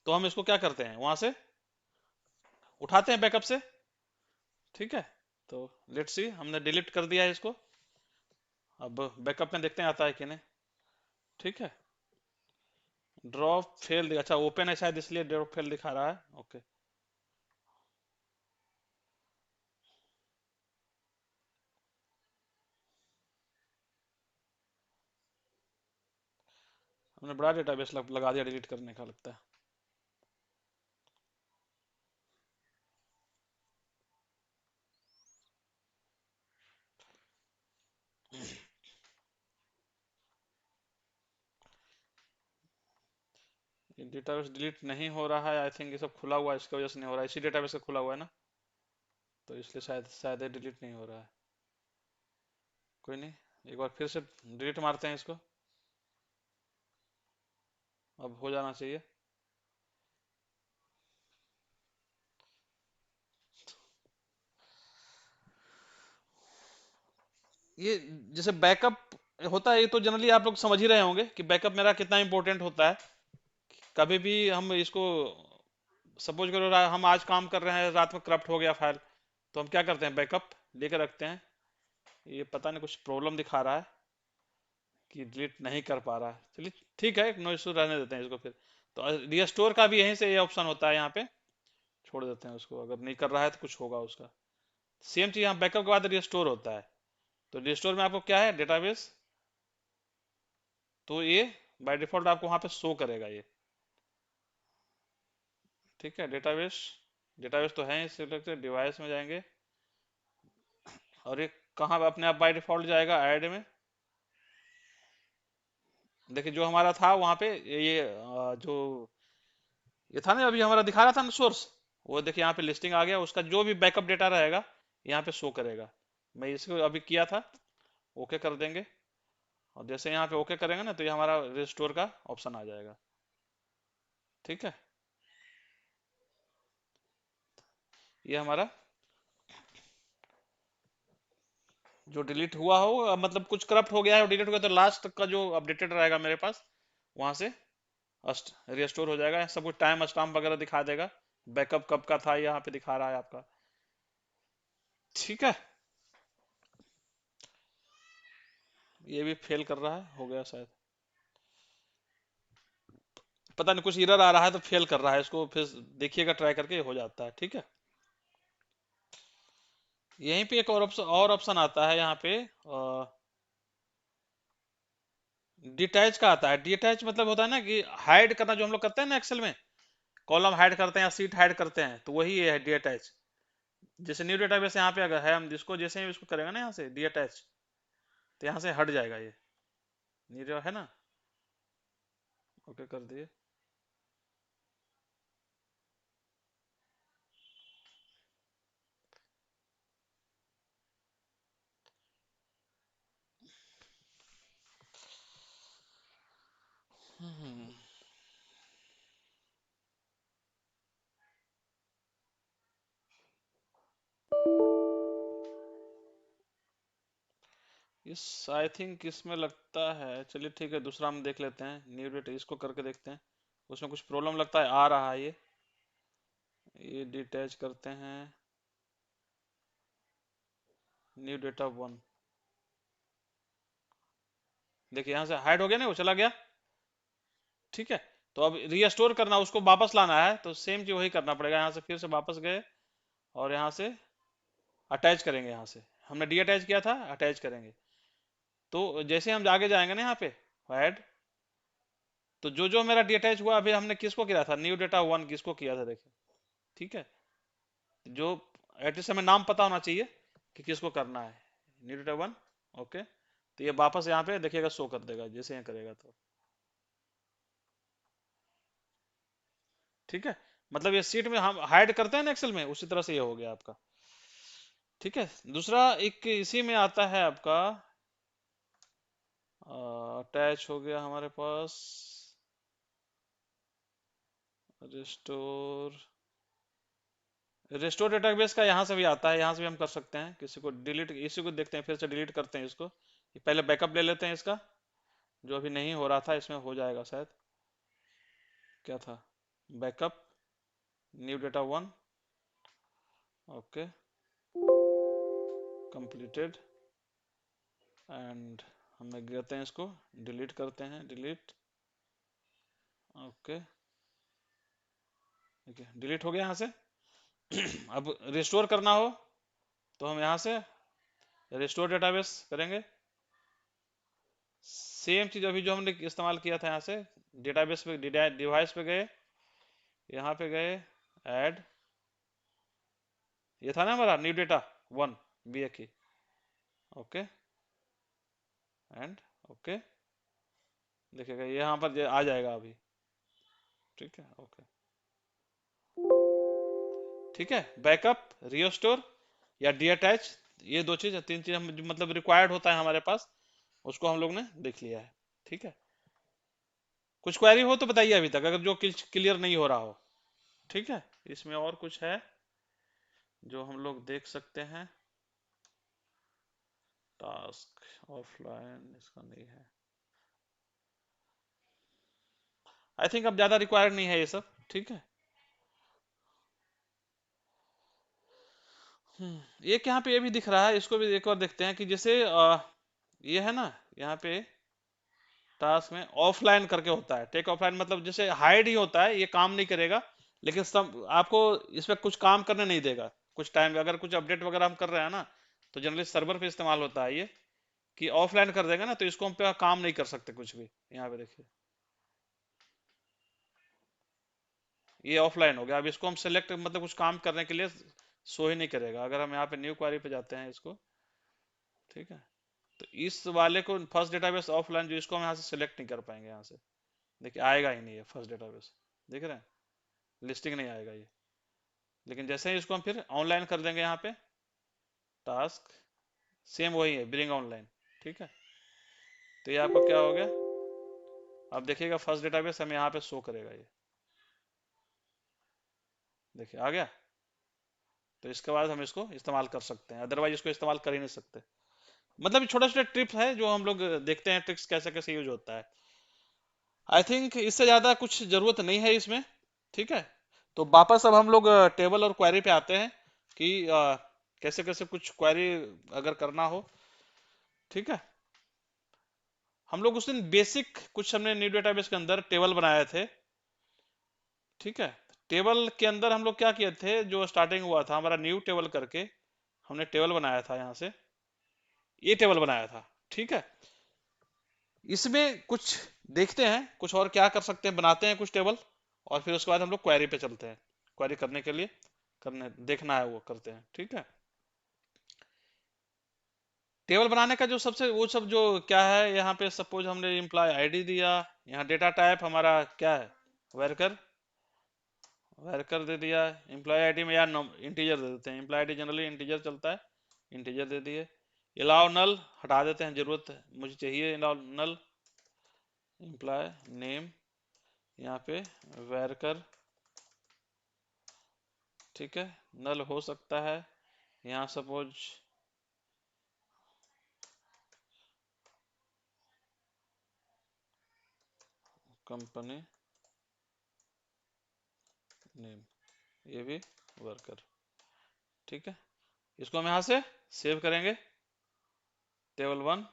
तो हम इसको क्या करते हैं, वहां से उठाते हैं बैकअप से, ठीक है। तो लेट्स सी, हमने डिलीट कर दिया है इसको, अब बैकअप में देखते हैं आता है कि नहीं। ठीक है, ड्रॉप फेल, अच्छा ओपन है शायद इसलिए ड्रॉप फेल दिखा रहा है। ओके, हमने बड़ा डेटाबेस लगा दिया डिलीट करने का लगता है। ये डेटाबेस डिलीट नहीं हो रहा है, आई थिंक ये सब खुला हुआ है, इसकी वजह से नहीं हो रहा है, इसी डेटाबेस से खुला हुआ है ना, तो इसलिए शायद शायद ये डिलीट नहीं हो रहा है। कोई नहीं, एक बार फिर से डिलीट मारते हैं इसको, अब हो जाना चाहिए। ये जैसे बैकअप होता है, ये तो जनरली आप लोग समझ ही रहे होंगे कि बैकअप मेरा कितना इंपॉर्टेंट होता है। कभी भी हम इसको, सपोज करो हम आज काम कर रहे हैं, रात में करप्ट हो गया फाइल, तो हम क्या करते हैं, बैकअप लेकर रखते हैं। ये पता नहीं कुछ प्रॉब्लम दिखा रहा है कि डिलीट नहीं कर पा रहा है, चलिए ठीक है, नो इशू, रहने देते हैं इसको फिर। तो रिस्टोर का भी यहीं से ये ऑप्शन होता है, यहाँ पे छोड़ देते हैं उसको, अगर नहीं कर रहा है तो कुछ होगा उसका। सेम चीज यहाँ बैकअप के बाद रिस्टोर होता है। तो रिस्टोर में आपको क्या है, डेटाबेस, तो ये बाय डिफॉल्ट आपको वहां पे शो करेगा ये। ठीक है, डेटाबेस, डेटाबेस तो है, सिलेक्ट डिवाइस में जाएंगे, और ये कहाँ पे अपने आप बाय डिफॉल्ट जाएगा, ऐड में। देखिए जो हमारा था वहां पे ये जो ये था ना, अभी हमारा दिखा रहा था ना सोर्स, वो देखिए यहाँ पे लिस्टिंग आ गया, उसका जो भी बैकअप डेटा रहेगा यहाँ पे शो करेगा। मैं इसको अभी किया था, ओके कर देंगे, और जैसे यहाँ पे ओके करेंगे ना, तो ये हमारा रिस्टोर का ऑप्शन आ जाएगा। ठीक है, ये हमारा जो डिलीट हुआ हो, मतलब कुछ करप्ट हो गया है और डिलीट हो गया, तो लास्ट तक का जो अपडेटेड रहेगा मेरे पास, वहां से रिस्टोर हो जाएगा, सब कुछ टाइम स्टाम्प वगैरह दिखा देगा, बैकअप कब का था यहाँ पे दिखा रहा है आपका। ठीक है, ये भी फेल कर रहा है, हो गया शायद, पता नहीं कुछ एरर आ रहा है तो फेल कर रहा है, इसको फिर देखिएगा ट्राई करके, हो जाता है। ठीक है, यहीं पे एक और ऑप्शन आता है यहाँ पे, डिटैच का आता है। डिटैच मतलब होता है ना कि हाइड करना, जो हम लोग करते हैं ना एक्सेल में, कॉलम हाइड करते हैं या सीट हाइड करते हैं, तो वही ये है डिटैच। जैसे न्यू डेटाबेस यहाँ पे अगर है, हम जिसको जैसे ही इसको करेंगे ना यहाँ से डिटैच, तो यहाँ से हट जाएगा ये, न्यू है ना, ओके कर दिए। हम्म, इस आई थिंक इसमें लगता है, चलिए ठीक है, दूसरा हम देख लेते हैं, न्यू डेटा, इसको करके देखते हैं, उसमें कुछ प्रॉब्लम लगता है आ रहा है ये डिटैच करते हैं, न्यू डेटा वन, देखिए यहाँ से हाइड हो गया ना, वो चला गया। ठीक है, तो अब रीस्टोर करना, उसको वापस लाना है, तो सेम चीज वही करना पड़ेगा, यहाँ से फिर से वापस गए, और यहाँ से अटैच करेंगे, यहाँ से हमने डी अटैच किया था, अटैच करेंगे। तो जैसे हम आगे जाएंगे ना यहाँ पे ऐड, तो जो जो मेरा डी अटैच हुआ, अभी हमने किसको किया था, न्यू डेटा वन किसको किया था, देखिए। ठीक है, जो एटलीस्ट हमें नाम पता होना चाहिए कि किसको करना है, न्यू डेटा वन। ओके, तो ये वापस यहाँ पे देखिएगा शो कर देगा जैसे यहाँ करेगा तो। ठीक है, मतलब ये सीट में हम हाइड करते हैं ना एक्सेल में, उसी तरह से ये हो गया आपका। ठीक है, दूसरा एक इसी में आता है आपका, अटैच हो गया हमारे पास, रिस्टोर, रिस्टोर डेटाबेस का यहाँ से भी आता है, यहाँ से भी हम कर सकते हैं, किसी को डिलीट, इसी को देखते हैं, फिर से डिलीट करते हैं इसको, ये पहले बैकअप ले लेते हैं इसका, जो अभी नहीं हो रहा था, इसमें हो जाएगा शायद। क्या था, backup, new data one, okay, completed, and हमें कहते हैं इसको डिलीट करते हैं, डिलीट। ओके, ठीक है, डिलीट हो गया यहाँ से। अब रिस्टोर करना हो तो हम यहाँ से रिस्टोर डेटाबेस करेंगे। सेम चीज अभी जो हमने इस्तेमाल किया था, यहाँ से डेटाबेस पे, डिवाइस पे गए, यहाँ पे गए, ऐड, ये था ना हमारा न्यू डेटा 1 बी की। ओके एंड ओके, देखिएगा यहाँ पर आ जाएगा अभी। ठीक है, ओके, ठीक है। बैकअप, रिस्टोर या डीअटैच, ये दो चीज, तीन चीज हम मतलब रिक्वायर्ड होता है हमारे पास, उसको हम लोग ने देख लिया है। ठीक है, कुछ क्वेरी हो तो बताइए अभी तक, अगर जो क्लियर नहीं हो रहा हो। ठीक है, इसमें और कुछ है जो हम लोग देख सकते हैं। टास्क ऑफलाइन इसका नहीं है, आई थिंक अब ज्यादा रिक्वायर्ड नहीं है ये सब। ठीक है, एक यहाँ पे ये भी दिख रहा है, इसको भी एक बार देखते हैं कि जैसे ये है ना, यहाँ पे टास्क में ऑफलाइन करके होता है, टेक ऑफलाइन, मतलब जैसे हाइड ही होता है, ये काम नहीं करेगा, लेकिन सब आपको इस पे कुछ काम करने नहीं देगा कुछ टाइम। अगर कुछ अपडेट वगैरह हम कर रहे हैं ना, तो जनरली सर्वर पे इस्तेमाल होता है ये, कि ऑफलाइन कर देगा ना, तो इसको हम पे काम नहीं कर सकते कुछ भी। यहाँ पे देखिए, ये ऑफलाइन हो गया। अब इसको हम सेलेक्ट, मतलब कुछ काम करने के लिए शो ही नहीं करेगा। अगर हम यहाँ पे न्यू क्वेरी पे जाते हैं इसको, ठीक है, तो इस वाले को फर्स्ट डेटाबेस ऑफलाइन, जो इसको हम यहाँ से सिलेक्ट नहीं कर पाएंगे, यहाँ से देखिए आएगा ही नहीं है फर्स्ट डेटाबेस, देख रहे हैं, लिस्टिंग नहीं आएगा ये। लेकिन जैसे ही इसको हम फिर ऑनलाइन कर देंगे, यहाँ पे टास्क सेम वही है, ब्रिंग ऑनलाइन। ठीक है, तो ये आपका क्या हो गया, अब देखिएगा फर्स्ट डेटाबेस हमें यहाँ पे शो करेगा, ये देखिए आ गया। तो इसके बाद हम इसको इस्तेमाल कर सकते हैं, अदरवाइज इसको इस्तेमाल कर ही नहीं सकते। मतलब छोटे छोटे ट्रिप्स है जो हम लोग देखते हैं, ट्रिक्स कैसे कैसे यूज होता है। आई थिंक इससे ज्यादा कुछ जरूरत नहीं है इसमें। ठीक है, तो वापस अब हम लोग टेबल और क्वेरी पे आते हैं कि कैसे कैसे कुछ क्वेरी अगर करना हो। ठीक है, हम लोग उस दिन बेसिक कुछ हमने न्यू डेटाबेस के अंदर टेबल बनाए थे। ठीक है, टेबल के अंदर हम लोग क्या किए थे, जो स्टार्टिंग हुआ था हमारा न्यू टेबल करके, हमने टेबल बनाया था, यहाँ से ये टेबल बनाया था। ठीक है, इसमें कुछ देखते हैं, कुछ और क्या कर सकते हैं, बनाते हैं कुछ टेबल, और फिर उसके बाद हम लोग क्वेरी पे चलते हैं। क्वेरी करने के लिए, करने देखना है वो करते हैं। ठीक है, टेबल बनाने का जो सबसे वो सब जो क्या है, यहाँ पे सपोज हमने एम्प्लॉय आईडी दिया, यहाँ डेटा टाइप हमारा क्या है, वर्कर, वर्कर दे दिया। एम्प्लॉय आईडी में यार इंटीजर दे देते हैं, एम्प्लॉय आईडी जनरली इंटीजर चलता है, इंटीजर दे दिए। अलाउ नल हटा देते हैं, जरूरत मुझे चाहिए अलाउ नल। एम्प्लॉय नेम यहाँ पे वर्कर, ठीक है, नल हो सकता है। यहाँ सपोज कंपनी नेम, ये भी वर्कर। ठीक है, इसको हम यहाँ से सेव करेंगे। टेबल 1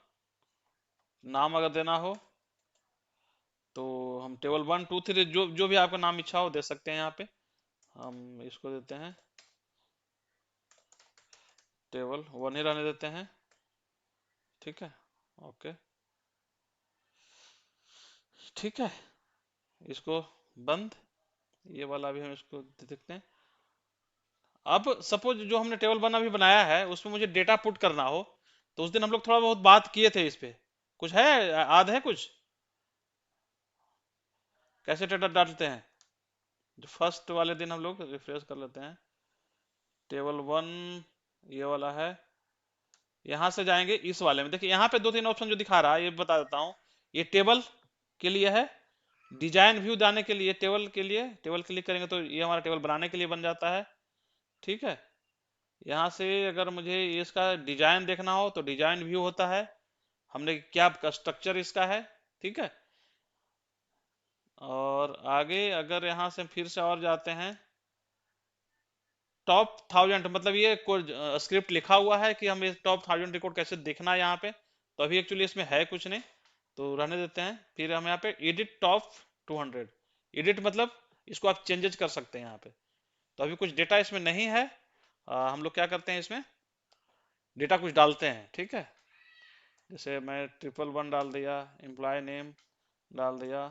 नाम अगर देना हो तो हम टेबल 1 2 3 जो जो भी आपका नाम इच्छा हो दे सकते हैं। यहाँ पे हम इसको देते हैं टेबल 1 ही रहने देते हैं। ठीक है, ओके, ठीक है, इसको बंद, ये वाला भी हम इसको दे देखते हैं। अब सपोज जो हमने टेबल 1 अभी बनाया है, उसमें मुझे डेटा पुट करना हो, तो उस दिन हम लोग थोड़ा बहुत बात किए थे इस पे, कुछ है याद है कुछ, कैसे डेटा डालते हैं। जो फर्स्ट वाले दिन हम लोग रिफ्रेश कर लेते हैं, टेबल 1 ये वाला है, यहां से जाएंगे इस वाले में, देखिए यहाँ पे 2 3 ऑप्शन जो दिखा रहा है, ये बता देता हूँ। ये टेबल के लिए है, डिजाइन व्यू जाने के लिए, टेबल के लिए, टेबल क्लिक करेंगे तो ये हमारा टेबल बनाने के लिए बन जाता है। ठीक है, यहाँ से अगर मुझे इसका डिजाइन देखना हो तो डिजाइन व्यू होता है, हमने क्या स्ट्रक्चर इसका है। ठीक है, और आगे अगर यहाँ से फिर से और जाते हैं, टॉप 1000, मतलब ये कोई स्क्रिप्ट लिखा हुआ है कि हमें टॉप 1000 रिकॉर्ड कैसे देखना है यहाँ पे, तो अभी एक्चुअली इसमें है कुछ नहीं, तो रहने देते हैं। फिर हम यहाँ पे एडिट टॉप 200, एडिट मतलब इसको आप चेंजेस कर सकते हैं यहाँ पे। तो अभी कुछ डेटा इसमें नहीं है, हम लोग क्या करते हैं, इसमें डेटा कुछ डालते हैं, ठीक है। जैसे मैं 111 डाल दिया, एम्प्लॉय नेम डाल दिया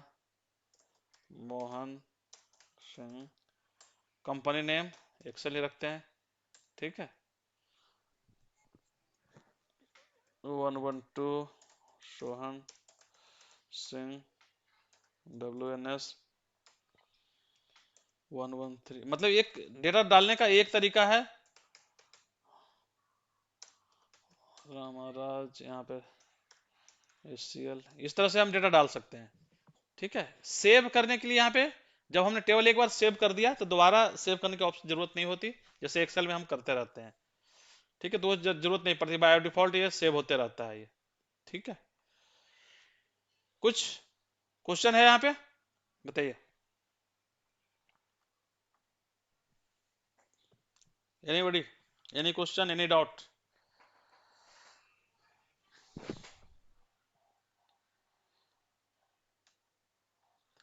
Mohan Singh, company name Excel ही रखते हैं, ठीक है। 112 सोहन सिंह WNS 113, मतलब एक डेटा डालने का एक तरीका है। रामाराज यहाँ पे SCL, इस तरह से हम डेटा डाल सकते हैं, ठीक है। सेव करने के लिए यहाँ पे जब हमने टेबल एक बार सेव कर दिया तो दोबारा सेव करने की ऑप्शन जरूरत नहीं होती, जैसे एक्सेल में हम करते रहते हैं, ठीक है। तो जरूरत नहीं पड़ती, बाय डिफॉल्ट ये सेव होते रहता है ये, ठीक है। कुछ क्वेश्चन है यहाँ पे, बताइए। Anybody, any question, any doubt?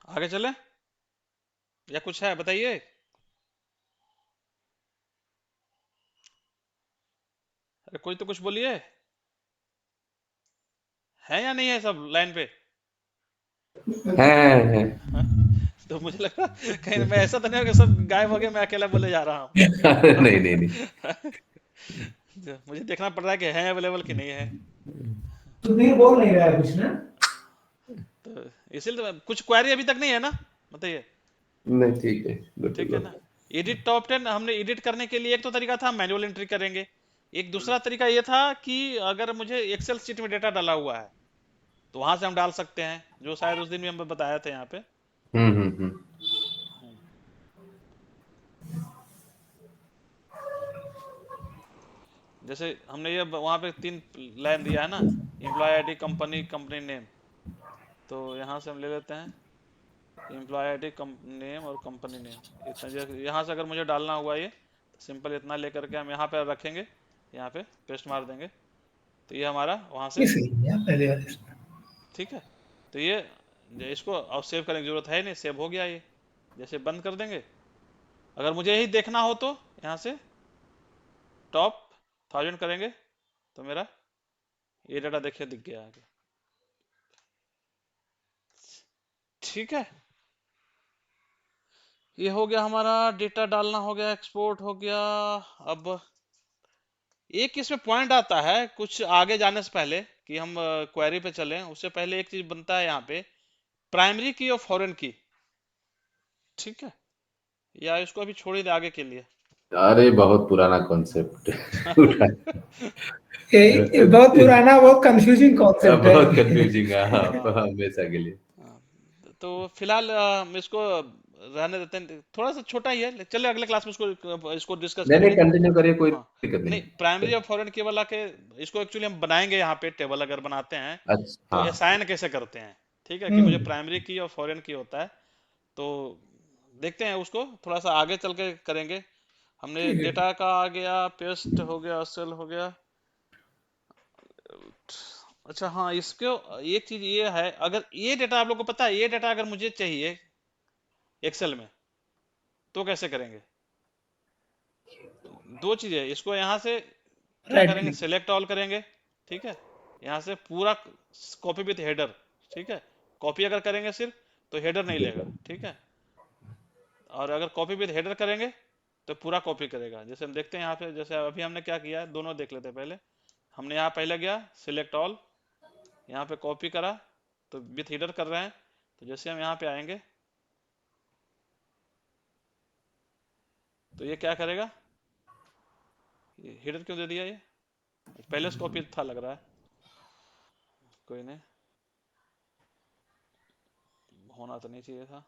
आगे चले या कुछ है, बताइए। अरे कोई तो कुछ बोलिए, है या नहीं है सब लाइन पे? है। हाँ? तो मुझे लगा कहीं मैं ऐसा तो नहीं हो कि सब गायब हो गए, मैं अकेला बोले जा रहा नहीं नहीं नहीं। हूँ। तो मुझे देखना पड़ रहा है कि है अवेलेबल कि नहीं है। सुधीर बोल नहीं रहा है कुछ ना। तो इसीलिए तो कुछ क्वेरी अभी तक नहीं है ना, बताइए। नहीं ठीक है, गुड टू ठीक है गो। ना। एडिट टॉप 10 हमने एडिट करने के लिए एक तो तरीका था मैनुअल एंट्री करेंगे, एक दूसरा तरीका ये था कि अगर मुझे एक्सेल शीट में डेटा डाला हुआ है तो वहां से हम डाल सकते हैं, जो शायद उस दिन भी हम बताया था यहाँ पे। हम्म। हम्म। जैसे हमने ये वहां पे 3 लाइन दिया है ना, employ ID, company, company name. तो यहाँ से हम ले लेते हैं एम्प्लॉय आईडी, नेम और कंपनी नेम, इतना यहाँ से अगर मुझे डालना हुआ ये, तो सिंपल इतना लेकर के हम यहाँ पे रखेंगे, यहाँ पे पेस्ट मार देंगे, तो ये हमारा वहां ये से, सही है पहले वाले से। ठीक है। तो ये इसको अब सेव करने की जरूरत है नहीं, सेव हो गया ये। जैसे बंद कर देंगे, अगर मुझे यही देखना हो तो यहाँ से टॉप 1000 करेंगे, तो मेरा ये डाटा देखिए दिख गया आगे, ठीक है। ये हो गया हमारा, डेटा डालना हो गया, एक्सपोर्ट हो गया। अब एक इसमें पॉइंट आता है कुछ आगे जाने से पहले कि हम क्वेरी पे चलें, उससे पहले एक चीज बनता है यहाँ पे, प्राइमरी की और फॉरेन की, ठीक है। या इसको अभी छोड़ ही दे आगे के लिए। अरे बहुत पुराना कॉन्सेप्ट उठा। ये बहुत पुराना, बहुत कंफ्यूजिंग कॉन्सेप्ट है। बहुत कंफ्यूजिंग है, हाँ, हाँ, हमेशा के लिए। हाँ। तो फिलहाल हम इसको रहने देते हैं, थोड़ा सा छोटा ही है, चलिए अगले क्लास में इसको इसको डिस्कस नहीं नहीं, करेंगे। कंटिन्यू करिए, कोई हाँ, दिक्कत नहीं नहीं। प्राइमरी और फॉरेन की वाला के, इसको एक्चुअली हम बनाएंगे यहाँ पे टेबल अगर बनाते हैं अच्छा तो हाँ। असाइन कैसे करते हैं, ठीक है, कि मुझे हम्म। प्राइमरी की और फॉरेन की होता है। तो देखते हैं उसको थोड़ा सा आगे चल के करेंगे। हमने ठीक है। डेटा का आ गया, पेस्ट हो गया, सेल हो गया। अच्छा हाँ, इसको एक चीज ये है, अगर ये डेटा आप लोग को पता है, ये डेटा अगर मुझे चाहिए एक्सेल में तो कैसे करेंगे? दो चीजें, इसको यहाँ से क्या राइट करेंगे, क्लिक। सेलेक्ट ऑल करेंगे, ठीक है। यहाँ से पूरा कॉपी विथ हेडर, ठीक है। कॉपी अगर करेंगे सिर्फ तो हेडर नहीं लेगा, ठीक है। और अगर कॉपी विथ हेडर करेंगे तो पूरा कॉपी करेगा। जैसे हम देखते हैं यहाँ पे, जैसे अभी हमने क्या किया है, दोनों देख लेते हैं पहले। हमने यहाँ पहले गया सिलेक्ट ऑल, यहाँ पे कॉपी करा, तो विथ हेडर कर रहे हैं। तो जैसे हम यहाँ पे आएंगे तो ये क्या करेगा, ये हेडर क्यों दे दिया, ये पहले से कॉपी था लग रहा है, कोई नहीं, होना तो नहीं चाहिए था।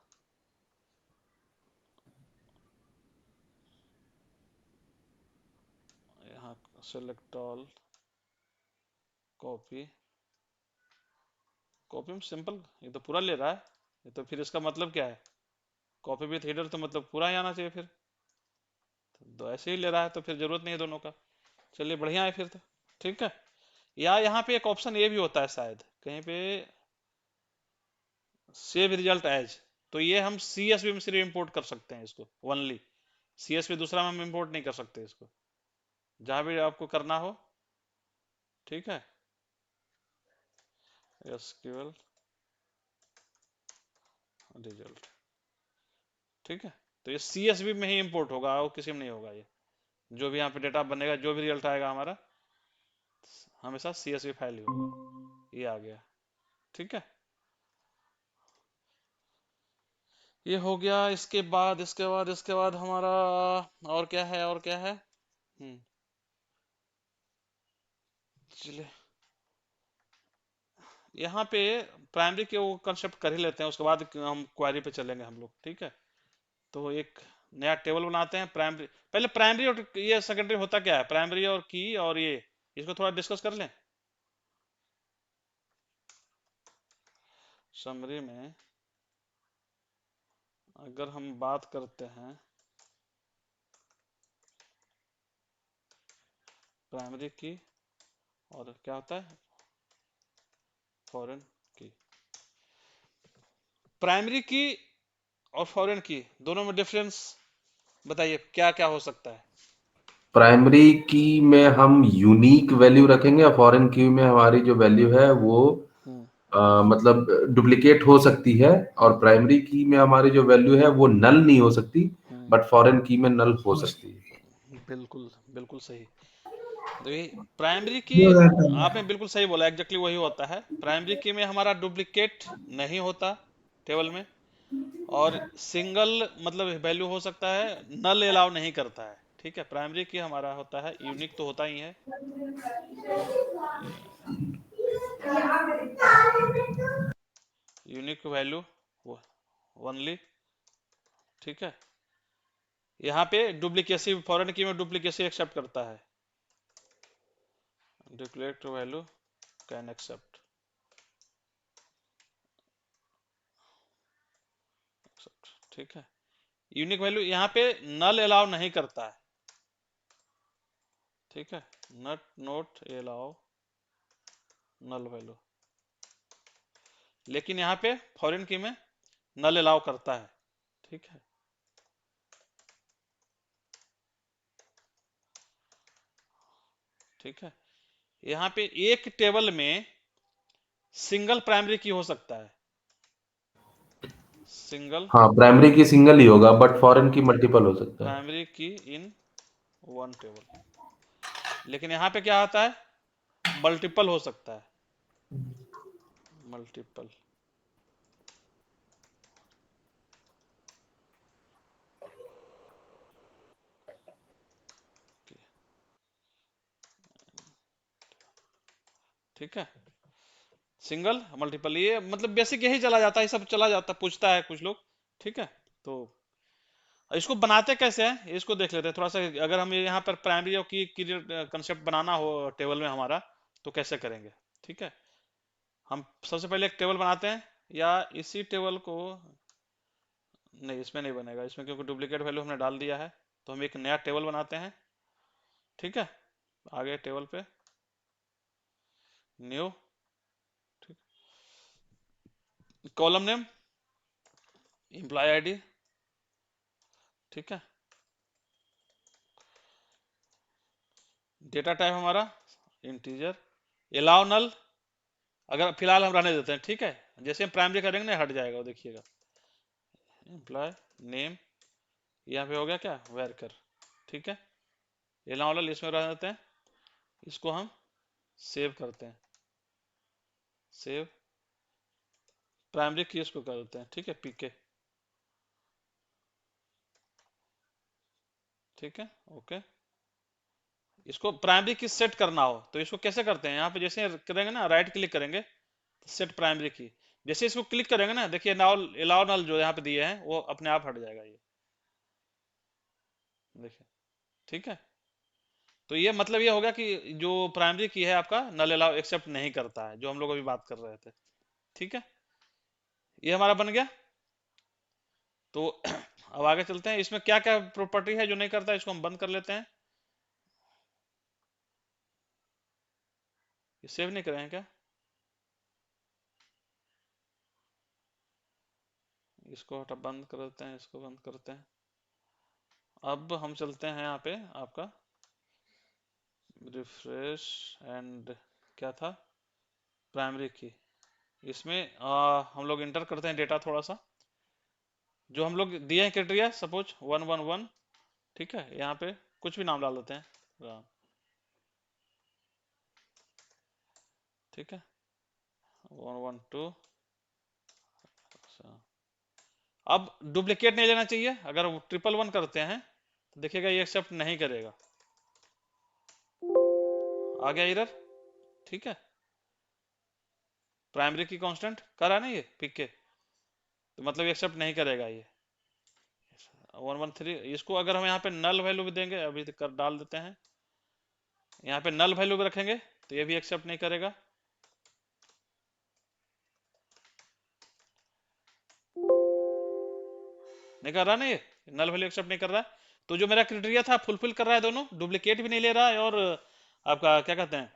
यहाँ सेलेक्ट ऑल, कॉपी, कॉपी में सिंपल ये तो पूरा ले रहा है, ये तो फिर इसका मतलब क्या है, कॉपी विथ हेडर तो मतलब पूरा ही आना चाहिए फिर, तो ऐसे ही ले रहा है, तो फिर जरूरत नहीं है दोनों का। चलिए बढ़िया है फिर तो, ठीक है। या यहाँ पे एक ऑप्शन ये भी होता है शायद कहीं पे, सेव रिजल्ट एज, तो ये हम CSV में सिर्फ इंपोर्ट कर सकते हैं इसको ओनली, CSV दूसरा में हम इंपोर्ट नहीं कर सकते इसको, जहां भी आपको करना हो। ठीक है, SQL रिजल्ट, ठीक है। तो ये CSV में ही इंपोर्ट होगा और किसी में नहीं होगा। ये जो भी यहाँ पे डेटा बनेगा, जो भी रिजल्ट आएगा हमारा, हमेशा CSV फाइल ही होगा। ये आ गया, ठीक है। ये हो गया। इसके बाद हमारा और क्या है, और क्या है? चलिए यहाँ पे प्राइमरी के वो कंसेप्ट कर ही लेते हैं, उसके बाद हम क्वेरी पे चलेंगे हम लोग, ठीक है। तो एक नया टेबल बनाते हैं प्राइमरी, पहले प्राइमरी और ये सेकेंडरी होता क्या है, प्राइमरी और की, और ये इसको थोड़ा डिस्कस कर लें। समरी में अगर हम बात करते हैं प्राइमरी की, और क्या होता है फॉरेन की, प्राइमरी की और फॉरेन की दोनों में डिफरेंस बताइए, क्या क्या हो सकता है। प्राइमरी की में हम यूनिक वैल्यू रखेंगे, और फॉरेन की में हमारी जो वैल्यू है वो हम्म मतलब डुप्लीकेट हो सकती है, और प्राइमरी की में हमारी जो वैल्यू है वो नल नहीं हो सकती, हम्म, बट फॉरेन की में नल हो सकती है। बिल्कुल बिल्कुल सही। तो ये प्राइमरी की, ये हो जाता है। आपने बिल्कुल सही बोला, एग्जैक्टली वही होता है। प्राइमरी की में हमारा डुप्लीकेट नहीं होता टेबल में, और सिंगल मतलब वैल्यू हो सकता है, नल अलाउ नहीं करता है, ठीक है। प्राइमरी की हमारा होता है यूनिक, तो होता ही है, यूनिक वैल्यू ओनली, ठीक है। यहाँ पे डुप्लीकेसी, फॉरेन की में डुप्लीकेसी एक्सेप्ट करता है, डुप्लीकेट वैल्यू कैन एक्सेप्ट, ठीक है। यूनिक वैल्यू यहाँ पे नल अलाउ नहीं करता है, ठीक है, नोट अलाउ नल वैल्यू, लेकिन यहाँ पे फॉरेन की में नल अलाउ करता है, ठीक है। ठीक है, यहाँ पे एक टेबल में सिंगल प्राइमरी की हो सकता है, सिंगल हाँ, प्राइमरी की सिंगल ही होगा, बट फॉरेन की मल्टीपल हो सकता है। प्राइमरी की इन वन टेबल, लेकिन यहाँ पे क्या आता है, मल्टीपल हो सकता है, मल्टीपल, ठीक है। सिंगल मल्टीपल, ये मतलब बेसिक यही चला जाता है, सब चला जाता, पूछता है कुछ लोग, ठीक है। तो इसको बनाते कैसे हैं इसको देख लेते हैं थोड़ा सा। अगर हम यहाँ पर प्राइमरी और की कंसेप्ट बनाना हो टेबल में हमारा, तो कैसे करेंगे, ठीक है। हम सबसे पहले एक टेबल बनाते हैं, या इसी टेबल को, नहीं इसमें नहीं बनेगा, इसमें क्योंकि डुप्लीकेट वैल्यू हमने डाल दिया है। तो हम एक नया टेबल बनाते हैं, ठीक है। आगे टेबल पे new, column name employ ID, ठीक है। डेटा टाइप हमारा इंटीजर, अलाउ नल, अगर फिलहाल हम रहने देते हैं, ठीक है। जैसे हम प्राइमरी करेंगे ना हट जाएगा, वो देखिएगा। एम्प्लॉय नेम, यहाँ पे हो गया क्या, वर्कर, ठीक है। अलाउ नल इसमें रह देते हैं, इसको हम सेव करते हैं, सेव, प्राइमरी की इसको कर देते हैं, ठीक है, पीके, ठीक है, ओके। इसको प्राइमरी की सेट करना हो तो इसको कैसे करते हैं, यहाँ पे जैसे करेंगे ना, राइट क्लिक करेंगे, सेट प्राइमरी की, जैसे इसको क्लिक करेंगे ना, देखिए नाउ अलाउ नल जो यहाँ पे दिए हैं वो अपने आप हट जाएगा, ये देखिए, ठीक है। तो ये मतलब ये होगा कि जो प्राइमरी की है आपका नल अलाउ एक्सेप्ट नहीं करता है, जो हम लोग अभी बात कर रहे थे, ठीक है। ये हमारा बन गया। तो अब आगे चलते हैं, इसमें क्या क्या प्रॉपर्टी है जो नहीं करता, इसको हम बंद कर लेते हैं। ये सेव नहीं करें क्या? इसको हटा बंद कर देते हैं, इसको बंद करते हैं। अब हम चलते हैं यहाँ पे आपका रिफ्रेश एंड क्या था, प्राइमरी की। इसमें हम लोग इंटर करते हैं डेटा थोड़ा सा जो हम लोग दिए हैं क्राइटेरिया, सपोज 111, ठीक है। यहाँ पे कुछ भी नाम डाल देते हैं, राम, ठीक है। 112। अब डुप्लीकेट नहीं लेना चाहिए। अगर 111 करते हैं तो देखिएगा ये एक्सेप्ट नहीं करेगा, आ गया एरर, ठीक है। प्राइमरी की कांस्टेंट कर रहा है ना ये पिक के, तो मतलब ये एक्सेप्ट नहीं करेगा ये 113। इसको अगर हम यहाँ पे नल वैल्यू भी देंगे, अभी कर डाल देते हैं, यहाँ पे नल वैल्यू भी रखेंगे तो ये भी एक्सेप्ट नहीं करेगा। नहीं कर रहा ना ये, नल वैल्यू एक्सेप्ट नहीं कर रहा है। तो जो मेरा क्राइटेरिया था फुलफिल कर रहा है, दोनों डुप्लीकेट भी नहीं ले रहा है और आपका क्या कहते हैं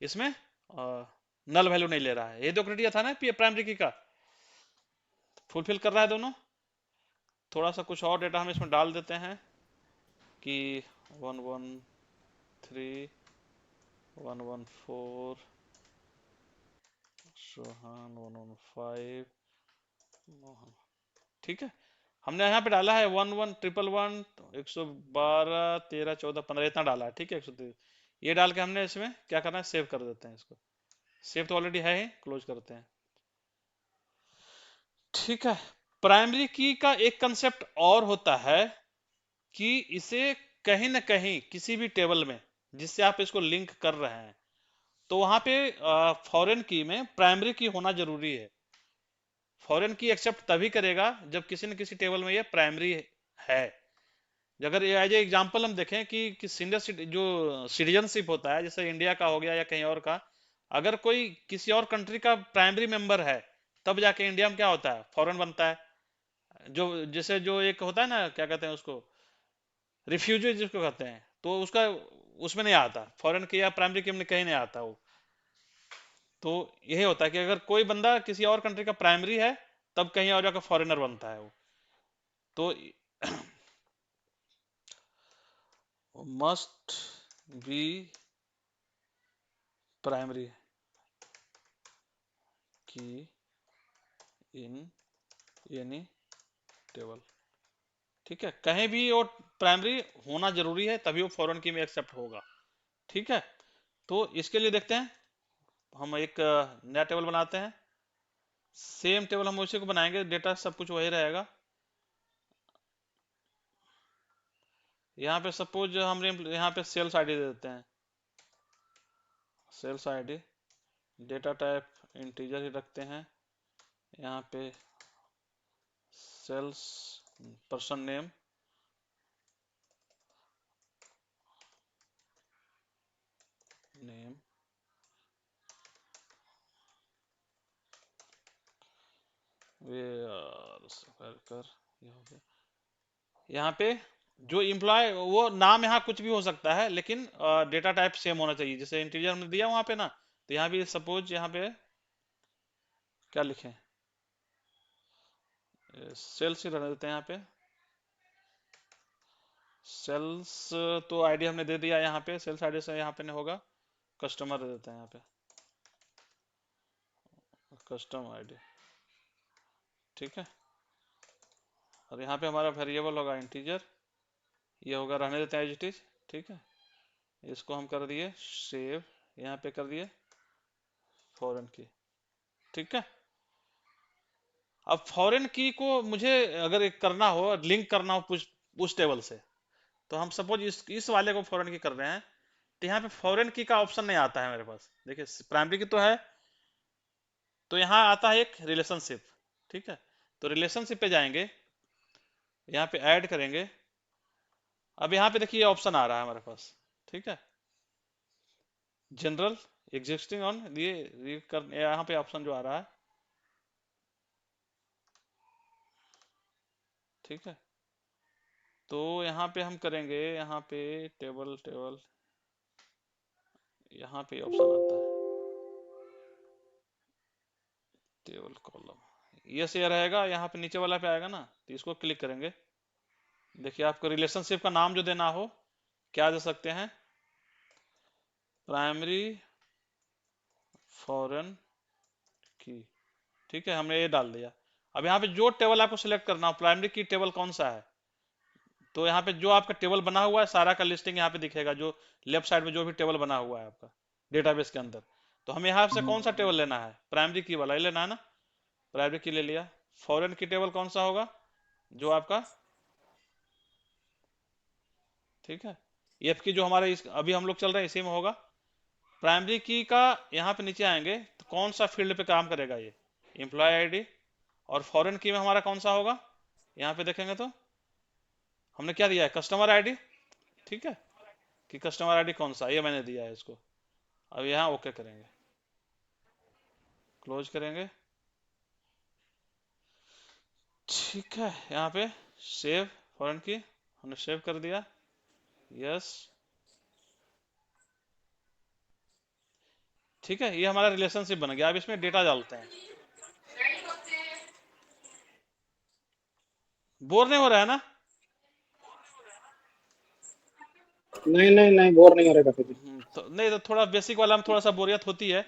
इसमें नल वैल्यू नहीं ले रहा है। ये दो क्राइटेरिया था ना प्राइमरी की का, फुलफिल कर रहा है दोनों। थोड़ा सा कुछ और डेटा हम इसमें डाल देते हैं कि 113, 114, सोहान 115, मोहन, ठीक है। हमने यहाँ पे डाला है 11111, 112, 13, 14, 15 इतना डाला है, ठीक है। 113 ये डाल के हमने इसमें क्या करना है, सेव कर देते हैं इसको। सेव तो ऑलरेडी है ही, क्लोज करते हैं, ठीक है। प्राइमरी की का एक कंसेप्ट और होता है कि इसे कहीं ना कहीं किसी भी टेबल में जिससे आप इसको लिंक कर रहे हैं, तो वहां पे फॉरेन की में प्राइमरी की होना जरूरी है। फॉरेन की एक्सेप्ट तभी करेगा जब किसी न किसी टेबल में ये प्राइमरी है। अगर एज ए एग्जाम्पल हम देखें कि सीनियर जो सिटीजनशिप होता है, जैसे इंडिया का हो गया या कहीं और का, अगर कोई किसी और कंट्री का प्राइमरी मेंबर है तब जाके इंडिया में क्या होता है, फॉरेन बनता है। जो जैसे जो एक होता है ना, क्या कहते हैं उसको, रिफ्यूजी जिसको कहते हैं, तो उसका उसमें नहीं आता, फॉरेन के या प्राइमरी के में कहीं नहीं आता वो। तो यही होता है कि अगर कोई बंदा किसी और कंट्री का प्राइमरी है तब कहीं और जाकर फॉरेनर बनता है वो। तो मस्ट बी प्राइमरी की इन एनी टेबल, ठीक है। कहीं भी वो प्राइमरी होना जरूरी है तभी वो फॉरेन की में एक्सेप्ट होगा, ठीक है। तो इसके लिए देखते हैं, हम एक नया टेबल बनाते हैं। सेम टेबल हम उसी को बनाएंगे, डेटा सब कुछ वही रहेगा। यहाँ पे सपोज हमने यहाँ पे सेल्स आईडी दे देते हैं, sales ID, data type integer ही रखते हैं। यहाँ पे सेल्स पर्सन नेम, नेम कर, यहाँ पे जो इम्प्लॉय वो नाम यहाँ कुछ भी हो सकता है, लेकिन डेटा टाइप सेम होना चाहिए। जैसे इंटीजर हमने दिया वहां पे ना, तो यहाँ भी सपोज यहाँ पे क्या लिखें, सेल्स ही रहने देते हैं यहाँ पे। सेल्स तो आईडी हमने दे दिया यहाँ पे, सेल्स आईडी से यहाँ पे नहीं होगा, कस्टमर दे देते हैं यहाँ पे, कस्टम आईडी, ठीक है। और यहाँ पे हमारा वेरिएबल होगा इंटीजर, ये होगा, रहने देते हैं एज इट इज, ठीक है। इसको हम कर दिए सेव, यहाँ पे कर दिए फॉरेन की, ठीक है। अब फॉरेन की को मुझे अगर करना हो, लिंक करना हो उस टेबल से, तो हम सपोज इस वाले को फॉरेन की कर रहे हैं, तो यहाँ पे फॉरेन की का ऑप्शन नहीं आता है मेरे पास। देखिए प्राइमरी की तो है, तो यहाँ आता है एक रिलेशनशिप, ठीक है। तो रिलेशनशिप पे जाएंगे, यहाँ पे ऐड करेंगे। अब यहाँ पे देखिए ऑप्शन आ रहा है हमारे पास, ठीक है, जनरल एग्जिस्टिंग ऑन, ये कर, यहाँ पे ऑप्शन जो आ रहा है, ठीक है। तो यहाँ पे हम करेंगे, यहाँ पे टेबल टेबल, यहाँ पे ऑप्शन आता है, टेबल कॉलम ये से रहेगा, यहाँ पे नीचे वाला पे आएगा ना, तो इसको क्लिक करेंगे। देखिए आपको रिलेशनशिप का नाम जो देना हो क्या दे सकते हैं, प्राइमरी फॉरेन की, ठीक है, हमने ये डाल दिया। अब यहाँ पे जो टेबल आपको सिलेक्ट करना हो, प्राइमरी की टेबल कौन सा है, तो यहाँ पे जो आपका टेबल बना हुआ है सारा का लिस्टिंग यहाँ पे दिखेगा, जो लेफ्ट साइड में जो भी टेबल बना हुआ है आपका डेटाबेस के अंदर। तो हमें यहाँ से कौन सा टेबल लेना है, प्राइमरी की वाला ही लेना है ना, प्राइमरी की ले लिया। फॉरेन की टेबल कौन सा होगा, जो आपका, ठीक है, एफ की जो हमारे अभी हम लोग चल रहे हैं इसी में होगा। प्राइमरी की का यहाँ पे नीचे आएंगे तो कौन सा फील्ड पे काम करेगा ये, एम्प्लॉय आईडी। और फॉरेन की में हमारा कौन सा होगा, यहाँ पे देखेंगे तो हमने क्या दिया है, कस्टमर आईडी, ठीक है, कि कस्टमर आईडी कौन सा, ये मैंने दिया है इसको। अब यहाँ ओके करेंगे, क्लोज करेंगे, ठीक है। यहाँ पे सेव फॉरेन की हमने सेव कर दिया, यस, ठीक है, ये हमारा रिलेशनशिप बन गया। अब इसमें डेटा डालते हैं। बोर नहीं हो रहा है ना, नहीं नहीं नहीं, बोर नहीं हो रहा कभी भी। तो नहीं तो थोड़ा बेसिक वाला में थोड़ा सा बोरियत होती है,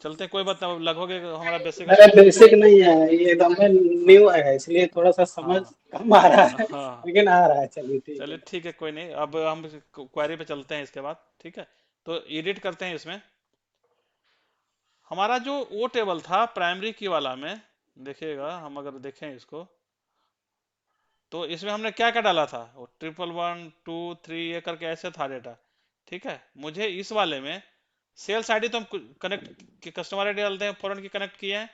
चलते कोई बात नहीं, लगभग हमारा बेसिक अरे बेसिक नहीं है ये, एकदम न्यू है इसलिए थोड़ा सा समझ हाँ कम आ रहा है, हाँ, लेकिन आ रहा है। चलिए ठीक चलिए है। ठीक है, कोई नहीं, अब हम क्वेरी पे चलते हैं इसके बाद, ठीक है। तो एडिट करते हैं इसमें। हमारा जो वो टेबल था प्राइमरी की वाला में, देखिएगा हम अगर देखें इसको, तो इसमें हमने क्या क्या डाला था, वो 111 1 2 3 ये करके ऐसे था डेटा, ठीक है। मुझे इस वाले में सेल्स आईडी तो हम कनेक्ट, कस्टमर आईडी डालते हैं, फॉरेन की कनेक्ट किए हैं,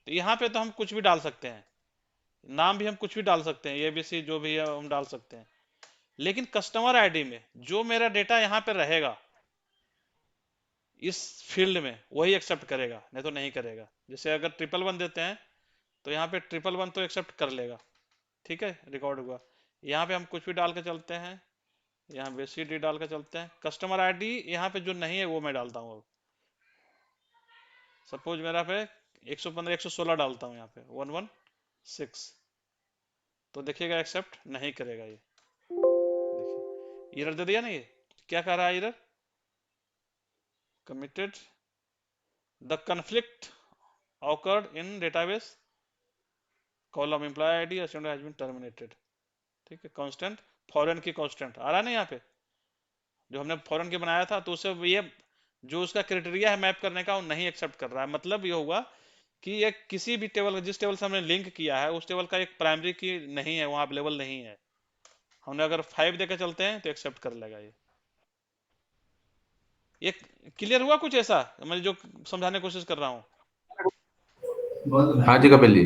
तो यहाँ पे तो हम कुछ भी डाल सकते हैं, नाम भी हम कुछ भी डाल सकते हैं, एबीसी जो भी है हम डाल सकते हैं। लेकिन कस्टमर आईडी में जो मेरा डेटा यहाँ पे रहेगा इस फील्ड में, वही एक्सेप्ट करेगा, नहीं तो नहीं करेगा। जैसे अगर 111 देते हैं तो यहाँ पे 111 तो एक्सेप्ट कर लेगा, ठीक है, रिकॉर्ड हुआ। यहाँ पे हम कुछ भी डाल के चलते हैं, यहाँ बेसिडी डाल के चलते हैं। कस्टमर आईडी यहाँ पे जो नहीं है वो मैं डालता हूँ। अब सपोज मेरा पे 115 116 डालता हूँ, यहाँ पे 116, तो देखिएगा एक्सेप्ट नहीं करेगा ये, देखिए एरर दे दिया ना, ये क्या कह रहा है error, committed the conflict occurred in database column employee id student has been terminated, ठीक है। कांस्टेंट फॉरेन की कांस्टेंट आ रहा है ना यहाँ पे, जो हमने फॉरेन की बनाया था, तो उसे ये जो उसका क्राइटेरिया है मैप करने का वो नहीं एक्सेप्ट कर रहा है। मतलब ये हुआ कि ये किसी भी टेबल, जिस टेबल से हमने लिंक किया है उस टेबल का एक प्राइमरी की नहीं है, वहां अवेलेबल नहीं है। हमने अगर 5 देकर चलते हैं तो एक्सेप्ट कर लेगा ये क्लियर हुआ कुछ ऐसा, मैं जो समझाने की कोशिश कर रहा हूँ। हाँ जी कपिल जी।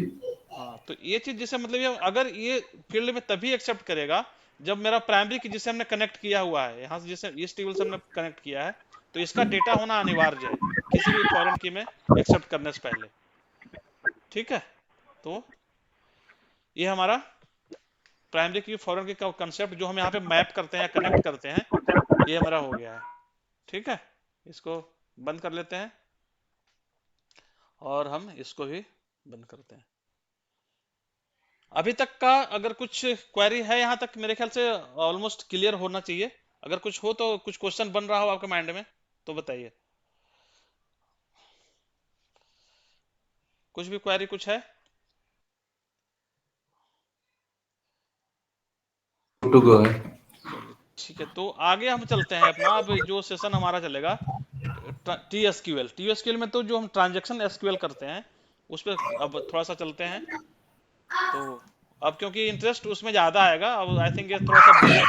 हाँ, तो ये चीज जैसे मतलब ये अगर ये फील्ड में तभी एक्सेप्ट करेगा जब मेरा प्राइमरी की जिसे हमने कनेक्ट किया हुआ है, यहाँ से जिसे इस टेबल से हमने कनेक्ट किया है, तो इसका डेटा होना अनिवार्य है किसी भी फॉरेन की में एक्सेप्ट करने से पहले, ठीक है। तो ये हमारा प्राइमरी की फॉरेन की कंसेप्ट जो हम यहाँ पे मैप करते हैं या कनेक्ट करते हैं, ये हमारा हो गया है, ठीक है। इसको बंद कर लेते हैं और हम इसको भी बंद करते हैं। अभी तक का अगर कुछ क्वेरी है यहाँ तक, मेरे ख्याल से ऑलमोस्ट क्लियर होना चाहिए। अगर कुछ हो तो, कुछ क्वेश्चन बन रहा हो आपके माइंड में तो बताइए, कुछ भी क्वेरी कुछ है। टू गो है। चलिए ठीक है, तो आगे हम चलते हैं अपना। अब जो सेशन हमारा चलेगा टी एसक्यूएल में, तो जो हम ट्रांजेक्शन एसक्यूएल करते हैं उस पर अब थोड़ा सा चलते हैं। तो अब क्योंकि इंटरेस्ट उसमें ज्यादा आएगा, अब आई थिंक ये थोड़ा सा बोरियत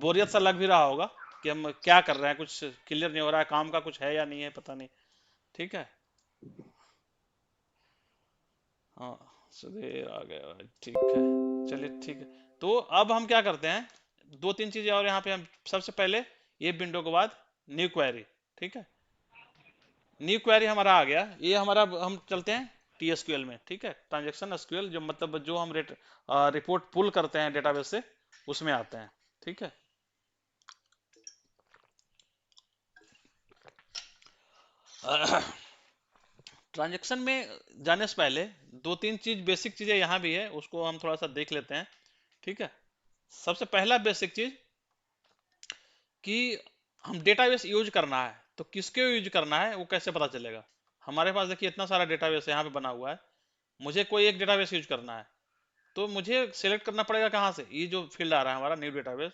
बोरियत सा लग भी रहा होगा कि हम क्या कर रहे हैं, कुछ क्लियर नहीं हो रहा है, काम का कुछ है या नहीं है पता नहीं, ठीक है। हाँ, सुधीर आ गया, ठीक है, चलिए ठीक है। तो अब हम क्या करते हैं, दो तीन चीजें और यहाँ पे हम, सबसे पहले ये विंडो के बाद न्यू क्वेरी, ठीक है। न्यू क्वेरी हमारा आ गया, ये हमारा, हम चलते हैं टीएसक्यूएल में, ठीक है। ट्रांजेक्शन एसक्यूएल जो मतलब जो हम रिपोर्ट पुल करते हैं डेटाबेस से, उसमें आते हैं, ठीक है। ट्रांजैक्शन में जाने से पहले दो तीन चीज बेसिक चीजें यहाँ भी है, उसको हम थोड़ा सा देख लेते हैं। ठीक है, सबसे पहला बेसिक चीज कि हम डेटाबेस यूज करना है तो किसके यूज करना है वो कैसे पता चलेगा। हमारे पास देखिए इतना सारा डेटाबेस यहाँ पे बना हुआ है, मुझे कोई एक डेटाबेस यूज करना है तो मुझे सिलेक्ट करना पड़ेगा कहाँ से, ये जो फील्ड आ रहा है हमारा न्यू डेटाबेस,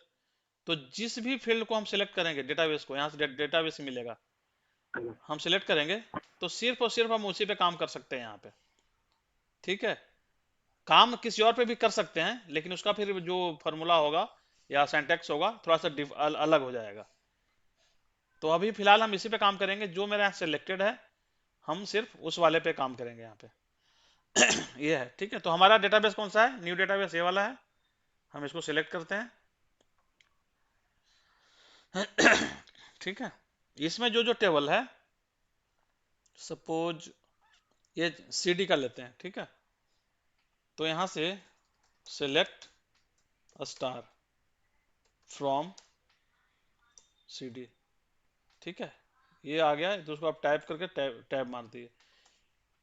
तो जिस भी फील्ड को हम सिलेक्ट करेंगे डेटाबेस को, यहाँ से डेटाबेस मिलेगा, हम सिलेक्ट करेंगे तो सिर्फ और सिर्फ हम उसी पे काम कर सकते हैं यहाँ पे। ठीक है, काम किसी और पे भी कर सकते हैं लेकिन उसका फिर जो फॉर्मूला होगा या सिंटैक्स होगा थोड़ा सा अलग हो जाएगा। तो अभी फिलहाल हम इसी पे काम करेंगे, जो मेरे यहाँ सिलेक्टेड है हम सिर्फ उस वाले पे काम करेंगे यहाँ पे। ये है। ठीक है, तो हमारा डेटाबेस कौन सा है, न्यू डेटाबेस ये वाला है, हम इसको सिलेक्ट करते हैं। ठीक है, इसमें जो जो टेबल है, सपोज ये सीडी का लेते हैं। ठीक है, तो यहां से सिलेक्ट स्टार फ्रॉम सीडी। ठीक है, ये आ गया है, तो उसको आप टाइप करके टैब मार दिए।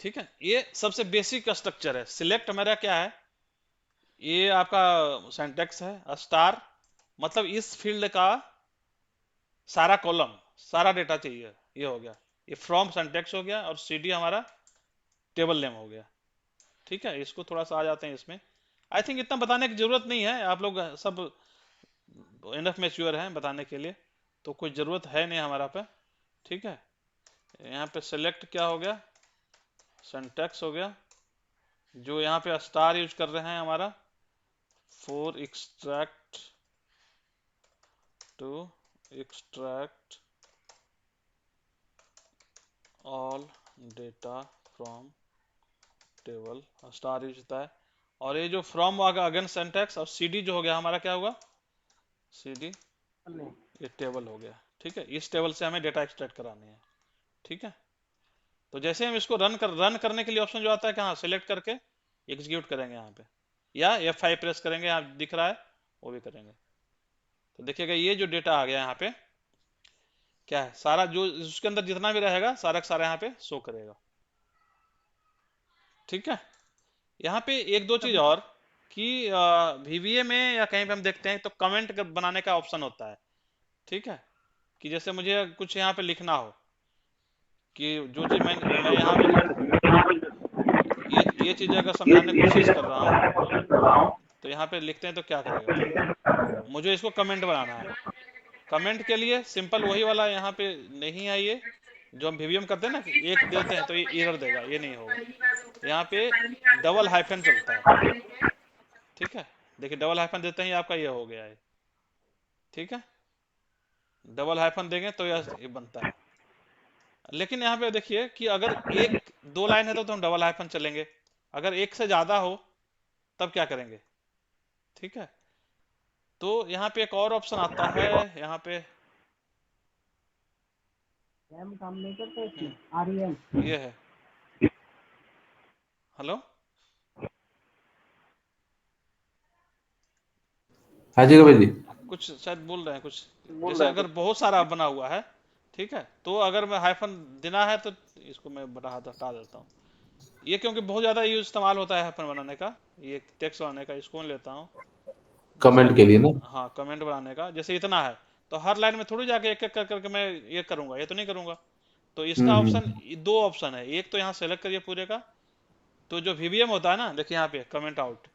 ठीक है, ये सबसे बेसिक स्ट्रक्चर है। सिलेक्ट मेरा क्या है, ये आपका सिंटैक्स है, स्टार मतलब इस फील्ड का सारा कॉलम सारा डेटा चाहिए, ये हो गया। ये फ्रॉम सिंटैक्स हो गया और सीडी हमारा टेबल नेम हो गया। ठीक है, इसको थोड़ा सा आ जाते हैं इसमें। आई थिंक इतना बताने की जरूरत नहीं है, आप लोग सब इनफ मैच्योर हैं बताने के लिए, तो कोई जरूरत है नहीं हमारा पे। ठीक है, यहाँ पे सेलेक्ट क्या हो गया, सिंटैक्स हो गया, जो यहाँ पे स्टार यूज कर रहे हैं हमारा for extract to extract all data from table, star use होता है। और ये जो फ्रॉम होगा अगेन सिंटैक्स, और सीडी जो हो गया हमारा क्या हुआ, सीडी ये टेबल हो गया। ठीक है, इस टेबल से हमें डेटा एक्सट्रैक्ट करानी है। ठीक है, तो जैसे हम इसको रन करने के लिए ऑप्शन जो आता है कहाँ, सिलेक्ट करके एग्जीक्यूट करेंगे यहाँ पे, या F5 प्रेस करेंगे, यहाँ दिख रहा है वो भी करेंगे। तो देखिएगा ये जो डेटा आ गया यहाँ पे क्या है, सारा जो उसके अंदर जितना भी रहेगा सारा का सारा यहाँ पे शो करेगा। ठीक है, यहाँ पे एक दो चीज और कि VBA में या कहीं पे हम देखते हैं तो कमेंट बनाने का ऑप्शन होता है। ठीक है, कि जैसे मुझे कुछ यहाँ पे लिखना हो कि जो चीज मैं यहाँ पे ये चीज अगर समझाने की कोशिश कर रहा हूँ तो यहाँ पे लिखते हैं तो क्या करेगा, मुझे इसको कमेंट बनाना है। कमेंट के लिए सिंपल वही वाला यहाँ पे नहीं है, ये जो हम VBM करते हैं ना कि एक देते हैं तो ये एरर देगा, ये नहीं होगा। यहाँ पे डबल हाइफन चलता है। ठीक है, देखिए डबल हाइफन देते ही आपका ये हो गया है। ठीक है, डबल हाइफन देंगे तो ये बनता है। लेकिन यहाँ पे देखिए कि अगर एक दो लाइन है तो हम डबल हाइफन चलेंगे, अगर एक से ज्यादा हो तब क्या करेंगे। ठीक है, तो यहाँ पे एक और ऑप्शन आता है, यहाँ पे काम नहीं करता इसमें REM। ये है, हेलो, हाँ जी कबीर जी। कुछ शायद बोल रहे हैं कुछ, जैसे अगर बहुत सारा बना हुआ है, ठीक है, तो अगर मैं हाइफन देना है तो इसको मैं हटा देता हूँ। ये क्योंकि बहुत ज्यादा यूज इस्तेमाल होता है हाइफन बनाने का, ये टेक्स्ट बनाने का, इसको मैं लेता हूँ। कमेंट के लिए ना। हाँ, कमेंट बनाने का, जैसे इतना है तो हर लाइन में थोड़ी जाके एक एक करके मैं ये करूंगा, ये तो नहीं करूंगा। तो इसका ऑप्शन, हम्म दो ऑप्शन है, एक तो यहाँ सेलेक्ट करिए पूरे का, तो जो VBM होता है ना, देखिए यहाँ पे कमेंट आउट,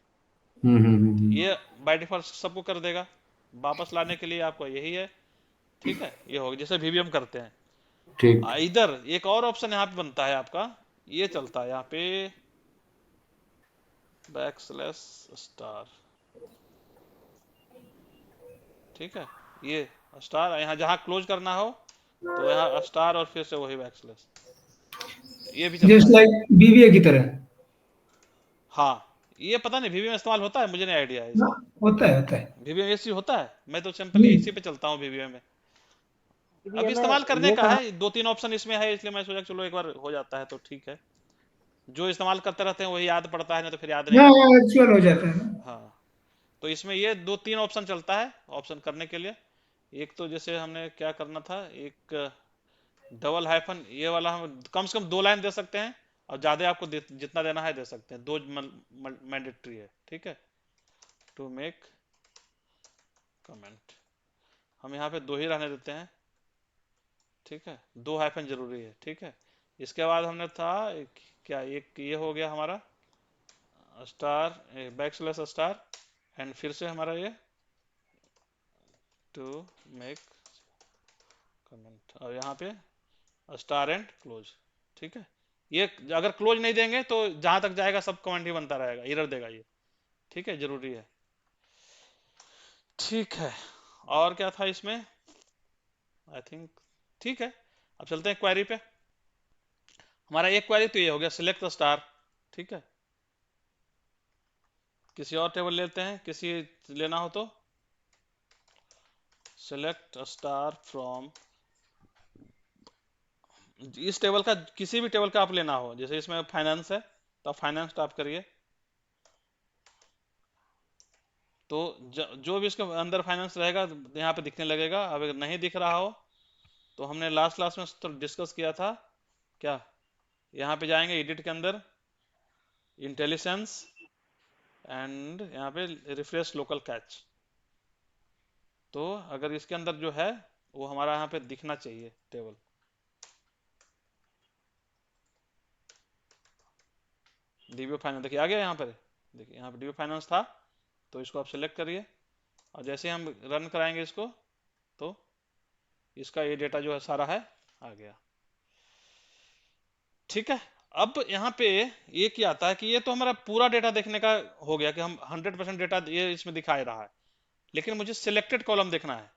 हम्म। ये बाय डिफॉल्ट सबको कर देगा। वापस लाने के लिए आपको यही है। ठीक है, ये होगा जैसे VBM करते हैं। ठीक। इधर एक और ऑप्शन यहाँ पे बनता है आपका, ये चलता है यहाँ पे \स्टार। ठीक है, ये स्टार यहाँ जहाँ क्लोज करना हो तो यहाँ स्टार और फिर से वही \, ये भी चलता जस्ट है। लाइक BBA की तरह। हाँ, ये पता नहीं VBA में इस्तेमाल होता है, मुझे नहीं आइडिया है हाँ, इसका। होता है होता है। VBA में ये चीज होता है, मैं तो सिंपली हम्म, इसी पे चलता हूँ VBA में। अभी ये इस्तेमाल करने ये का कहा है, दो तीन ऑप्शन इसमें है, इसलिए मैं सोचा चलो एक बार हो जाता है तो ठीक है। जो इस्तेमाल करते रहते हैं वही याद पड़ता है, नहीं तो फिर याद नहीं हाँ रहता। एक्चुअल हो जाता है ना। हाँ, तो इसमें ये दो तीन ऑप्शन चलता है ऑप्शन करने के लिए। एक तो जैसे हमने क्या करना था, एक डबल हाइफन ये वाला हम कम से कम दो लाइन दे सकते हैं, और ज्यादा आपको जितना देना है दे सकते हैं, 2 मैंडेटरी है, ठीक है। टू मेक कमेंट हम यहाँ पे 2 ही रहने देते हैं, ठीक है, 2 हाइफन जरूरी है, ठीक है। इसके बाद हमने था क्या, एक ये हो गया हमारा स्टार बैकस्लैश स्टार, एंड फिर से हमारा ये टू मेक कमेंट, और यहाँ पे स्टार एंड क्लोज, ठीक है। ये अगर क्लोज नहीं देंगे तो जहां तक जाएगा सब कमेंट ही बनता रहेगा, एरर देगा ये, ठीक है, जरूरी है, ठीक है। और क्या था इसमें, आई थिंक ठीक है। अब चलते हैं क्वेरी पे। हमारा एक क्वेरी तो ये हो गया सिलेक्ट द स्टार, ठीक है। किसी और टेबल लेते हैं, किसी लेना हो तो सिलेक्ट स्टार फ्रॉम, इस टेबल का किसी भी टेबल का आप लेना हो, जैसे इसमें फाइनेंस है तो आप फाइनेंस टाइप करिए, तो जो भी इसके अंदर फाइनेंस रहेगा यहाँ पे दिखने लगेगा। अब अगर नहीं दिख रहा हो तो हमने लास्ट क्लास में तो डिस्कस किया था क्या, यहाँ पे जाएंगे एडिट के अंदर इंटेलिजेंस एंड यहाँ पे रिफ्रेश लोकल कैच, तो अगर इसके अंदर जो है वो हमारा यहाँ पे दिखना चाहिए टेबल, डीबी फाइनेंस देखिए आ गया यहाँ पर, देखिए यहाँ पे डीबी फाइनेंस था, तो इसको आप सेलेक्ट करिए और जैसे हम रन कराएंगे इसको तो इसका ये डेटा जो है सारा है आ गया, ठीक है। अब यहाँ पे ये क्या आता है कि ये तो हमारा पूरा डेटा देखने का हो गया कि हम 100% डेटा ये इसमें दिखाई रहा है, लेकिन मुझे सिलेक्टेड कॉलम देखना है।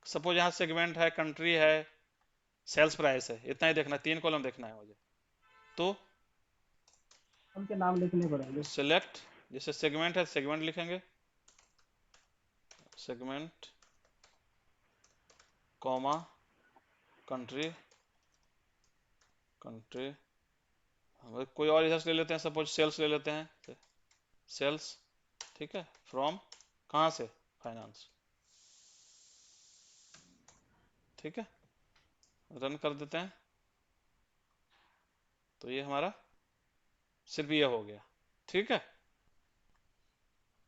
सपोज यहाँ सेगमेंट है, कंट्री है, सेल्स प्राइस है, इतना ही देखना है, 3 कॉलम देखना है मुझे, तो उनके नाम लिखने पड़ेंगे। सिलेक्ट, जैसे सेगमेंट है सेगमेंट लिखेंगे, सेगमेंट कॉमा कंट्री, कंट्री कोई और इधर से ले लेते हैं, सपोज सेल्स ले लेते हैं, सेल्स, ठीक है, फ्रॉम कहाँ से, फाइनेंस, ठीक है, रन कर देते हैं तो ये हमारा सिर्फ ये हो गया, ठीक है।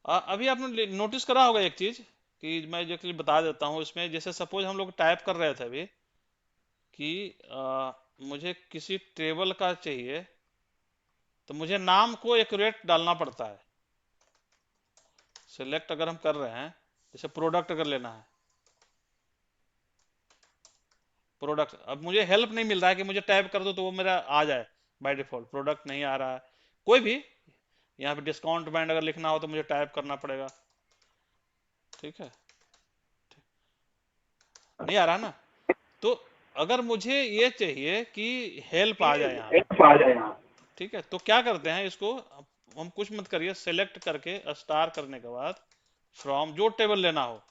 अभी आपने नोटिस करा होगा एक चीज कि मैं जो कि बता देता हूँ इसमें, जैसे सपोज हम लोग टाइप कर रहे थे अभी कि मुझे किसी टेबल का चाहिए तो मुझे नाम को एक्यूरेट डालना पड़ता है। सिलेक्ट अगर हम कर रहे हैं, जैसे प्रोडक्ट अगर लेना है, प्रोडक्ट, अब मुझे हेल्प नहीं मिल रहा है कि मुझे टाइप कर दो तो वो मेरा आ जाए बाय डिफॉल्ट, प्रोडक्ट नहीं आ रहा है कोई भी, यहाँ पे डिस्काउंट बैंड अगर लिखना हो तो मुझे टाइप करना पड़ेगा, ठीक है, नहीं आ रहा ना। तो अगर मुझे ये चाहिए कि हेल्प आ जाए यहाँ, ठीक है, तो क्या करते हैं इसको, हम कुछ मत करिए, सेलेक्ट करके स्टार करने के बाद फ्रॉम जो टेबल लेना हो,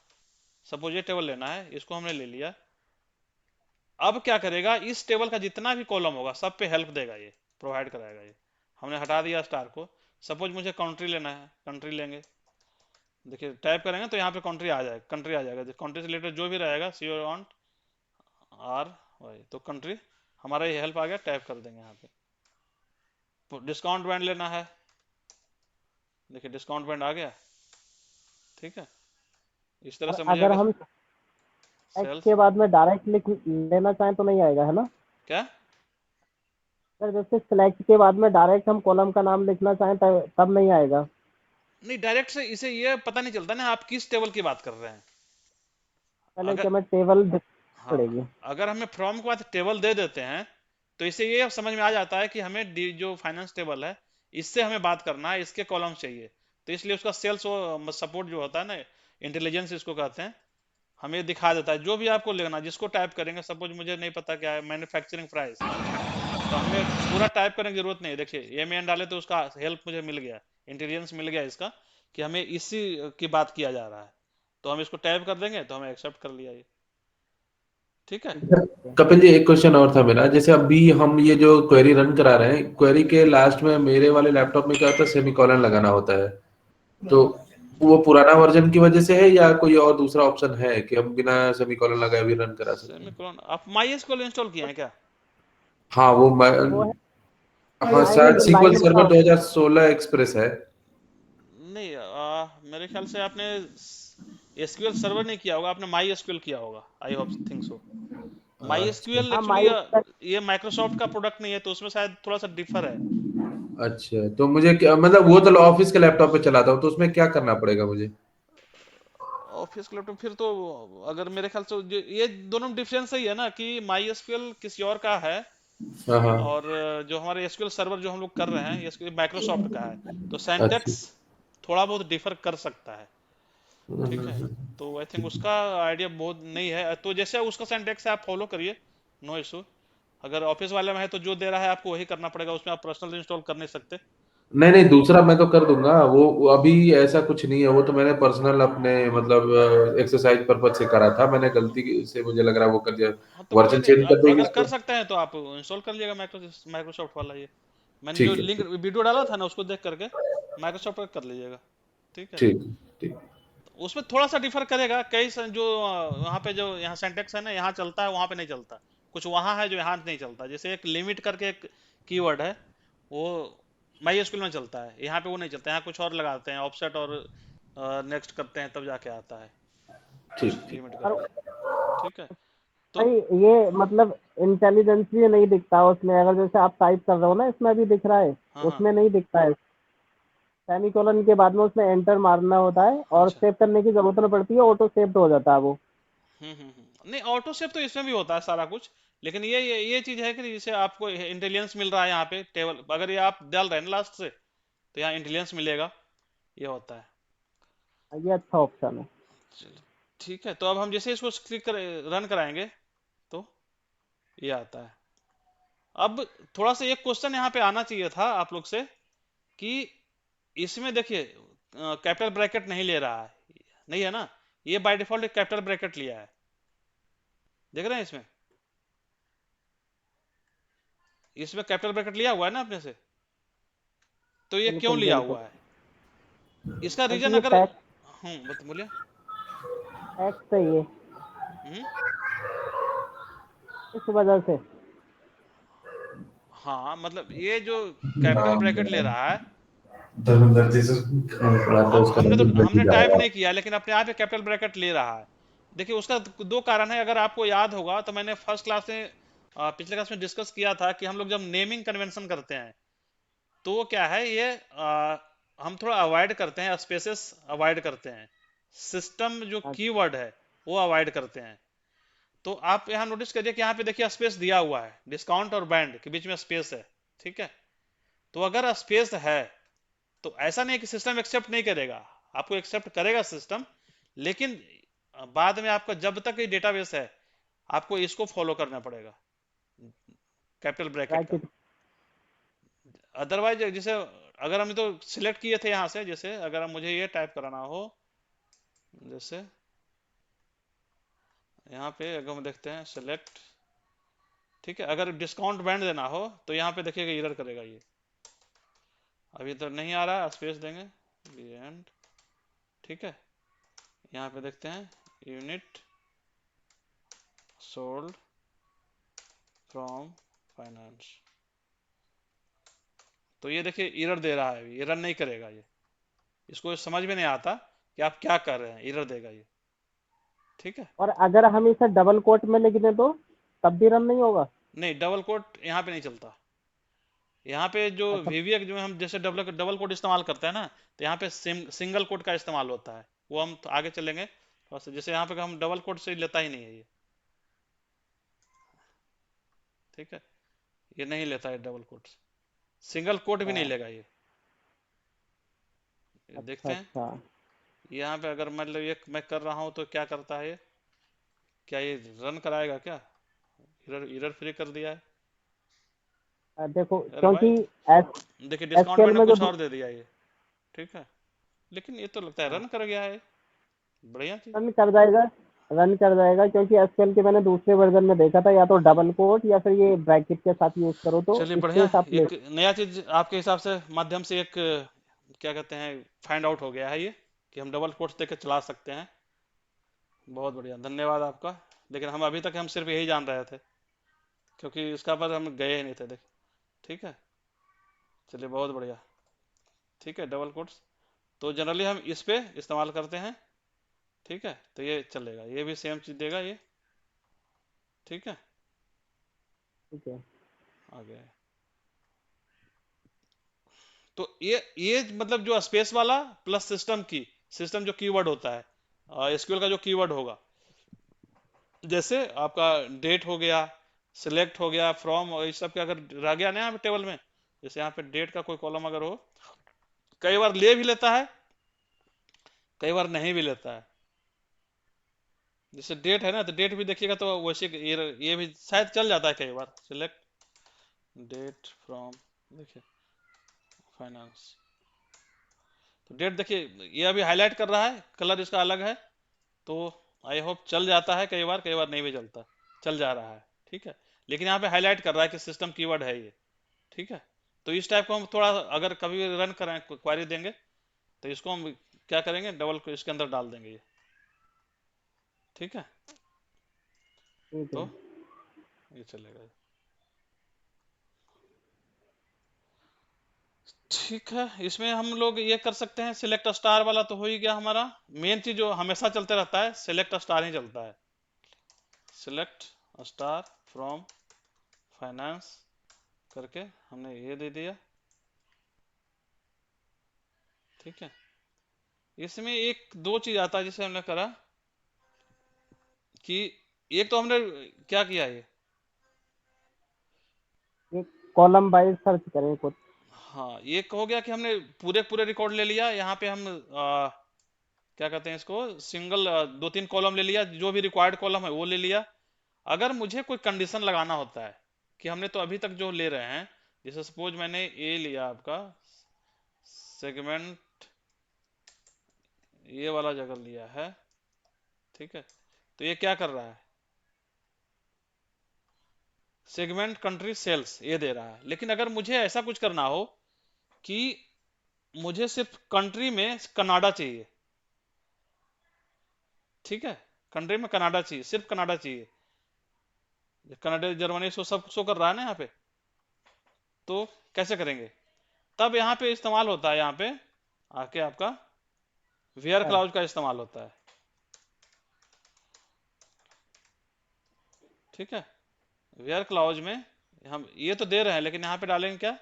सपोज ये टेबल लेना है, इसको हमने ले लिया। अब क्या करेगा, इस टेबल का जितना भी कॉलम होगा सब पे हेल्प देगा, ये प्रोवाइड कराएगा। ये हमने हटा दिया स्टार को, सपोज मुझे कंट्री लेना है, कंट्री लेंगे, देखिए टाइप करेंगे तो यहाँ पे कंट्री आ जाएगा, कंट्री आ जाएगा, कंट्री से रिलेटेड जो भी रहेगा सी वांट आर वाई, तो कंट्री हमारा ये हेल्प आ गया, टाइप कर देंगे यहाँ पे। डिस्काउंट बैंड लेना है, देखिए डिस्काउंट बैंड आ गया, ठीक है, इस तरह से मुझे अगर हम सेल्स के बाद में डायरेक्ट लिख लेना चाहें तो नहीं आएगा, है ना क्या, सर? जैसे सिलेक्ट के बाद में डायरेक्ट हम कॉलम का नाम लिखना चाहें तब नहीं आएगा? नहीं डायरेक्ट से इसे ये पता नहीं चलता ना आप किस टेबल की बात कर रहे हैं। पहले अगर कि हमें टेबल हाँ, पड़ेगी। अगर हमें फ्रॉम के बाद टेबल दे देते हैं तो इससे ये समझ में आ जाता है कि हमें जो फाइनेंस टेबल है इससे हमें बात करना है, इसके कॉलम चाहिए, तो इसलिए उसका सेल्स सपोर्ट जो होता है ना, इंटेलिजेंस इसको कहते हैं, हमें दिखा देता है जो भी आपको लेना, जिसको टाइप करेंगे, सपोज मुझे नहीं पता क्या है मैन्युफैक्चरिंग प्राइस, तो हमें पूरा टाइप करने की जरूरत नहीं है, देखिए एम डाले तो उसका हेल्प मुझे मिल गया, इंटेलिजेंस मिल गया इसका कि हमें इसी की बात किया जा रहा है, तो हम इसको टाइप कर देंगे तो हमें एक्सेप्ट कर लिया ये, ठीक है। कपिल जी एक क्वेश्चन और था मेरा, जैसे अभी हम ये जो क्वेरी रन करा रहे हैं, क्वेरी के लास्ट में मेरे वाले लैपटॉप में क्या होता है, सेमीकोलन लगाना होता है, तो वो पुराना वर्जन की वजह से है या कोई और दूसरा ऑप्शन है कि हम बिना सेमीकोलन लगाए भी रन करा सकते हैं? सेमीकोलन आप MySQL इंस्टॉल किए हैं क्या? हाँ वो है हाँ, आई शायद मीन सीक्वल लाइन सर्वर वाला। 2016 एक्सप्रेस है। नहीं, मेरे ख्याल से आपने एसक्यूएल सर्वर नहीं किया होगा, आपने माई एसक्यूएल किया होगा, आई होप थिंक सो। माई अच्छा एसक्यूएल हाँ एक्चुअली माई। ये माइक्रोसॉफ्ट का प्रोडक्ट नहीं है, तो उसमें शायद थोड़ा सा डिफर है। अच्छा, तो मुझे क्या मतलब, वो तो ऑफिस के लैपटॉप पे चलाता हूँ, तो उसमें क्या करना पड़ेगा मुझे? ऑफिस के लैपटॉप फिर तो, अगर मेरे ख्याल से ये दोनों में डिफरेंस ही है ना, कि माई एसक्यूएल किसी और का है, हाँ हाँ। और जो हमारे एसक्यूएल सर्वर जो हम लोग कर रहे हैं ये माइक्रोसॉफ्ट का है। तो अच्छा। सिंटैक्स थोड़ा बहुत डिफर कर सकता है। ठीक है, हम्म। तो आई थिंक उसका आइडिया बहुत नहीं है, तो जैसे उसका सिंटैक्स आप फॉलो करिए, नो इशू। अगर ऑफिस वाले में है तो जो दे रहा है आपको वही करना पड़ेगा, उसमें आप पर्सनल इंस्टॉल कर नहीं सकते। नहीं नहीं, दूसरा मैं तो कर दूंगा, वो अभी ऐसा कुछ नहीं है, वो तो मैंने पर्सनल अपने मतलब एक्सरसाइज पर्पज से करा था, मैंने गलती से मुझे लग रहा है वो कर दिया। हाँ तो कोई वर्जन नहीं, चेंज कर दूंगी अगर कर इसको। सकते हैं तो आप इंस्टॉल कर लीजिएगा माइक्रोसॉफ्ट वाला ये। मैंने जो ठीक है, लिंक वीडियो डाला था ना, उसको देख करके माइक्रोसॉफ्ट का कर लीजिएगा। ठीक है, ठीक ठीक। उसमें थोड़ा सा डिफर करेगा, जो वहाँ पे जो यहाँ सेंटेक्स है ना, यहाँ चलता है वहाँ पे नहीं चलता। कुछ वहाँ है जो यहाँ नहीं चलता, जैसे एक लिमिट करके एक कीवर्ड है, वो माई एसक्यूएल में चलता है, यहाँ पे वो नहीं चलता। यहाँ कुछ और लगाते हैं ऑफसेट और नेक्स्ट करते हैं तब जाके आता है ठीक कुछ ठीक। लिमिट और करके। ठीक है, तो भाई ये मतलब इंटेलिजेंस भी नहीं दिखता उसमें, अगर जैसे आप टाइप कर रहे हो ना, इसमें भी दिख रहा है, हाँ हाँ। उसमें नहीं दिखता है। सेमीकोलन के बाद में उसमें एंटर मारना होता है और अच्छा। सेव करने की जरूरत नहीं पड़ती है, ऑटो सेव हो जाता है वो। नहीं, ऑटो सेव तो इसमें भी होता है सारा कुछ, लेकिन ये चीज है कि जैसे आपको इंटेलिजेंस मिल रहा है यहाँ पे टेबल, अगर ये आप डाल रहे हैं ना लास्ट से, तो यहाँ इंटेलिजेंस मिलेगा, ये होता है। ये अच्छा ऑप्शन है। चलिए, ठीक है, तो अब हम जैसे इसको क्लिक कर रन कराएंगे तो ये आता है। अब थोड़ा सा एक क्वेश्चन यहाँ पे आना चाहिए था आप लोग से, कि इसमें देखिए कैपिटल ब्रैकेट नहीं ले रहा है, नहीं है ना, ये बाय डिफॉल्ट एक कैपिटल ब्रैकेट लिया है, देख रहे हैं इसमें, इसमें कैपिटल ब्रैकेट लिया हुआ है ना अपने से, तो ये क्यों बिल्कुल लिया बिल्कुल। हुआ है, इसका क्योंकि रीजन ये अगर, टैक्स, बोलिए। टैक्स है ये, हम्म। इस वजह से। हाँ, मतलब ये जो कैपिटल नाम ब्रैकेट ले रहा है, धर्मेंद्र जी से पढ़ा था, उसका नाम इंद्रजीत हमने टाइप झाला। नहीं किया, लेकिन अपने आप ही कैपिटल ब्रैकेट ले रहा है। देखिए उसका दो कारण है, अगर आपको याद होगा तो मैंने फर्स्ट क्लास में पिछले क्लास में डिस्कस किया था कि हम लोग जब नेमिंग कन्वेंशन करते हैं, तो वो क्या है, ये हम थोड़ा अवॉइड करते हैं, स्पेसेस अवॉइड करते हैं, सिस्टम जो कीवर्ड है वो अवॉइड करते हैं। तो आप यहाँ नोटिस करिए कि यहाँ पे देखिए स्पेस दिया हुआ है, डिस्काउंट और बैंड के बीच में स्पेस है। ठीक है, तो अगर स्पेस है तो ऐसा नहीं कि सिस्टम एक्सेप्ट नहीं करेगा, आपको एक्सेप्ट करेगा सिस्टम, लेकिन बाद में आपका जब तक ये डेटाबेस है, आपको इसको फॉलो करना पड़ेगा, कैपिटल ब्रैकेट का। ब्रैकेट। अदरवाइज जैसे अगर हम तो सिलेक्ट किए थे यहाँ से, जैसे अगर मुझे ये टाइप कराना हो, जैसे यहाँ पे अगर हम देखते हैं सेलेक्ट, ठीक है, अगर डिस्काउंट बैंड देना हो तो यहाँ पे देखिएगा एरर करेगा ये, अभी तो नहीं आ रहा, स्पेस देंगे एंड। ठीक है, यहाँ पे देखते हैं यूनिट सोल्ड फ्रॉम फाइनेंस, तो ये देखिए एरर दे रहा है, एरर नहीं करेगा ये, इसको समझ में नहीं आता कि आप क्या कर रहे हैं, एरर देगा ये। ठीक है, और अगर हम इसे डबल कोट में लिख दें तो तब भी रन नहीं होगा? नहीं डबल कोट यहाँ पे नहीं चलता, यहाँ पे जो अच्छा। VVX जो हम जैसे डबल डबल कोट इस्तेमाल करते हैं ना, तो यहाँ पे सिंगल कोट का इस्तेमाल होता है, वो हम तो आगे चलेंगे थोड़ा सा, जैसे यहाँ पे हम डबल कोट से लेता ही नहीं है ये। ठीक है, ये नहीं लेता है डबल कोट, सिंगल कोट भी नहीं अच्छा लेगा ये अच्छा। देखते हैं। अच्छा। यहाँ पे अगर मतलब ये मैं कर रहा हूँ तो क्या करता है ये, क्या ये रन कराएगा क्या, एरर एरर फ्री कर दिया है। देखो अरे क्योंकि भाई, एस देखिए डिस्काउंट एसक्यूएल मैंने में जो कुछ और दे दिया ये। ठीक है, लेकिन ये तो लगता है रन कर गया है, बढ़िया चीज। रन कर जाएगा, रन कर जाएगा, क्योंकि एसक्यूएल के मैंने दूसरे वर्जन में देखा था, या तो डबल कोट या फिर ये ब्रैकेट के साथ यूज करो तो चलिए बढ़िया, स्पेस आप ले। एक नया चीज आपके हिसाब से माध्यम से एक क्या कहते हैं फाइंड आउट हो गया है ये, कि हम डबल कोट्स देकर चला सकते हैं। बहुत बढ़िया, धन्यवाद आपका। लेकिन हम अभी तक हम सिर्फ यही जान रहे थे, क्योंकि इसका पर हम गए ही नहीं थे, देख। ठीक है, चलिए बहुत बढ़िया। ठीक है, डबल कोट्स तो जनरली हम इस पे इस्तेमाल करते हैं। ठीक है, तो ये चलेगा, ये भी सेम चीज देगा ये। ठीक है, ठीक है। आगे तो ये मतलब जो स्पेस वाला प्लस सिस्टम की, सिस्टम जो कीवर्ड होता है एसक्यूएल का जो कीवर्ड होगा, जैसे आपका डेट हो गया, सिलेक्ट हो गया, फ्रॉम, और इस सब के अगर रह गया ना यहाँ पे टेबल में, जैसे यहाँ पे डेट का कोई कॉलम अगर हो, कई बार ले भी लेता है, कई बार नहीं भी लेता है। जैसे डेट है ना, तो डेट भी देखिएगा तो वैसे ये भी शायद चल जाता है कई बार, सिलेक्ट डेट फ्रॉम, देखिए फाइनेंस, तो डेट देखिए ये अभी हाईलाइट कर रहा है, कलर इसका अलग है, तो आई होप चल जाता है, कई बार नहीं भी चलता, चल जा रहा है। ठीक है, लेकिन यहाँ पे हाईलाइट कर रहा है कि सिस्टम कीवर्ड है ये। ठीक है, तो इस टाइप को हम थोड़ा अगर कभी रन करें, क्वेरी देंगे, तो इसको हम क्या करेंगे, डबल को इसके अंदर डाल देंगे ये। ठीक है, ठीक तो है। ये चलेगा। ठीक है, इसमें हम लोग ये कर सकते हैं, सिलेक्ट स्टार वाला तो हो ही गया हमारा। मेन चीज जो हमेशा चलते रहता है, सिलेक्ट स्टार ही चलता है। सिलेक्ट स्टार फ्रॉम फाइनेंस करके हमने ये दे दिया। ठीक है, इसमें एक दो चीज आता है जिसे हमने करा कि एक तो हमने क्या किया ये, ये कॉलम वाइज सर्च करें कुछ। हाँ एक हो गया कि हमने पूरे पूरे रिकॉर्ड ले लिया, यहाँ पे हम क्या कहते हैं इसको, सिंगल दो तीन कॉलम ले लिया, जो भी रिक्वायर्ड कॉलम है वो ले लिया। अगर मुझे कोई कंडीशन लगाना होता है कि हमने तो अभी तक जो ले रहे हैं, जैसे सपोज मैंने ए लिया आपका सेगमेंट, ये वाला जगह लिया है। ठीक है, तो ये क्या कर रहा है, सेगमेंट कंट्री सेल्स ये दे रहा है। लेकिन अगर मुझे ऐसा कुछ करना हो कि मुझे सिर्फ कंट्री में कनाडा चाहिए, ठीक है, कंट्री में कनाडा चाहिए, सिर्फ कनाडा चाहिए, कनाडा जर्मनी सो सब शो कर रहा है ना यहाँ पे, तो कैसे करेंगे, तब यहाँ पे इस्तेमाल होता है, यहाँ पे आके आपका वेयर सर, क्लाउज का इस्तेमाल होता है। ठीक है, वेयर क्लाउज में हम ये तो दे रहे हैं, लेकिन यहाँ पे डालेंगे क्या,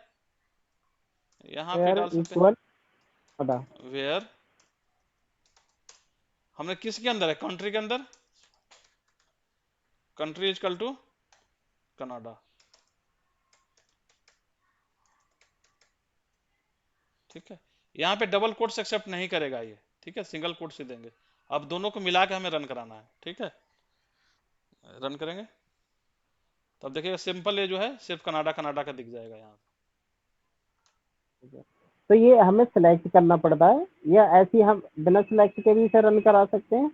यहाँ पे वेयर डाल सकते इक्वल कनाडा। हैं वेयर, हमने किसके अंदर है, कंट्री के अंदर, कंट्री इजकल टू कनाडा। ठीक है, यहाँ पे डबल कोट्स एक्सेप्ट नहीं करेगा ये। ठीक है, सिंगल कोट्स ही देंगे। अब दोनों को मिला के हमें रन कराना है। ठीक है, रन करेंगे तब देखिएगा सिंपल ये जो है सिर्फ कनाडा कनाडा का दिख जाएगा यहाँ। तो ये हमें सिलेक्ट करना पड़ता है या ऐसे ही हम बिना सिलेक्ट के भी इसे रन करा सकते हैं?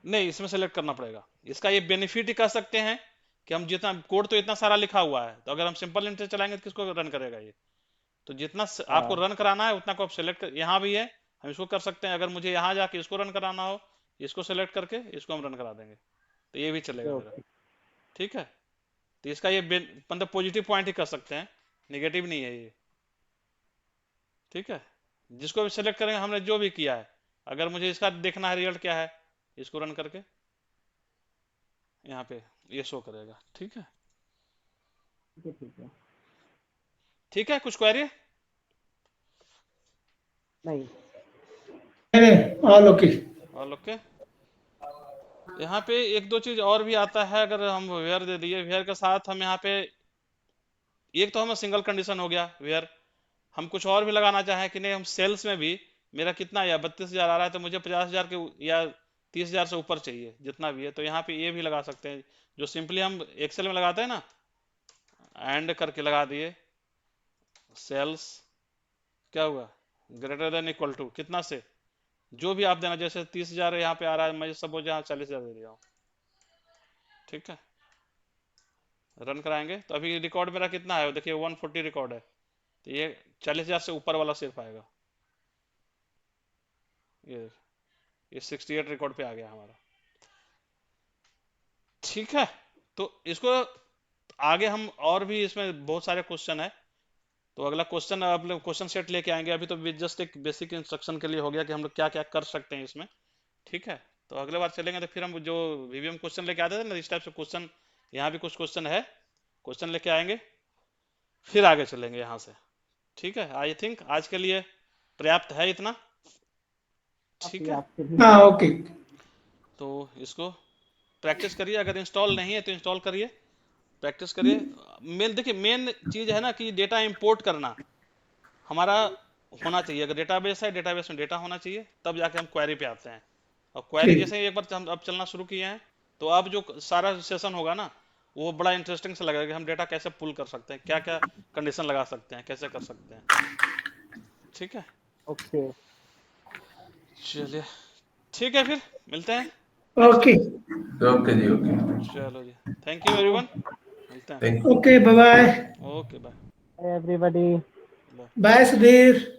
नहीं, इसमें सेलेक्ट करना पड़ेगा। इसका ये बेनिफिट ही कह सकते हैं कि हम जितना कोड तो इतना सारा लिखा हुआ है, तो अगर हम सिंपल इंट से चलाएंगे तो किसको रन करेगा ये, तो जितना आपको हाँ। रन कराना है उतना को आप सेलेक्ट कर, यहाँ भी है हम इसको कर सकते हैं। अगर मुझे यहाँ जाके इसको रन कराना हो, इसको सेलेक्ट करके इसको हम रन करा देंगे, तो ये भी चलेगा मेरा। ओके। ठीक है, तो इसका ये मतलब पॉजिटिव पॉइंट ही कर सकते हैं, निगेटिव नहीं है ये। ठीक है, जिसको भी सेलेक्ट करेंगे, हमने जो भी किया है, अगर मुझे इसका देखना है रिजल्ट क्या है, इसको रन करके यहाँ पे ये शो करेगा। ठीक है, ठीक है, ठीक है। ठीक है, कुछ क्वेरी? नहीं। All okay. और ओके, यहाँ पे एक दो चीज और भी आता है। अगर हम वेयर दे दिए, वेयर के साथ हम यहाँ पे एक तो हमें सिंगल कंडीशन हो गया वेयर, हम कुछ और भी लगाना चाहें कि नहीं, हम सेल्स में भी मेरा कितना या 32,000 आ रहा है, तो मुझे 50,000 के या 30,000 से ऊपर चाहिए, जितना भी है, तो यहाँ पे ये भी लगा सकते हैं, जो सिंपली हम एक्सेल में लगाते हैं ना, एंड करके लगा दिए सेल्स, क्या हुआ, ग्रेटर देन इक्वल टू कितना से, जो भी आप देना, जैसे 30,000 यहाँ पे आ रहा है, मैं सपोज यहाँ 40,000 दे दिया हूँ। ठीक है, रन कराएंगे तो अभी रिकॉर्ड मेरा कितना है, देखिए 140 रिकॉर्ड है, तो ये 40,000 से ऊपर वाला सिर्फ आएगा, ये 68 रिकॉर्ड पे आ गया हमारा। ठीक है, तो इसको आगे हम और भी, इसमें बहुत सारे क्वेश्चन है, तो अगला क्वेश्चन आप लोग क्वेश्चन सेट लेके आएंगे। अभी तो जस्ट एक बेसिक इंस्ट्रक्शन के लिए हो गया कि हम लोग क्या क्या कर सकते हैं इसमें, ठीक है। तो अगले बार चलेंगे तो फिर हम जो वीवीएम क्वेश्चन लेके आते थे ना, इस टाइप से क्वेश्चन, यहाँ भी कुछ क्वेश्चन है, क्वेश्चन लेके आएंगे, फिर आगे चलेंगे यहाँ से, ठीक है। आई थिंक आज के लिए पर्याप्त है इतना, ठीक है। आपके लिए हाँ ओके। तो इसको प्रैक्टिस करिए, अगर इंस्टॉल नहीं है तो इंस्टॉल करिए, प्रैक्टिस करिए। मेन देखिए, मेन चीज है ना कि डेटा इंपोर्ट करना हमारा होना चाहिए। अगर डेटाबेस है, डेटाबेस में डेटा होना चाहिए, तब जाके हम क्वेरी पे आते हैं। और क्वेरी ठीक। जैसे ही एक बार हम अब चलना शुरू किए हैं, तो अब जो सारा सेशन होगा ना, वो बड़ा इंटरेस्टिंग से लगेगा कि हम डेटा कैसे पुल कर सकते हैं, क्या क्या कंडीशन लगा सकते हैं, कैसे कर सकते हैं, ठीक है। ओके। चलिए ठीक है, फिर मिलते हैं नेक्स्ट ओके टाइम। ओके जी, ओके। चलो जी, थैंक यू एवरीवन, मिलते हैं। Thank you. Okay, bye bye. Okay bye everybody. Bye. Bye Sudhir.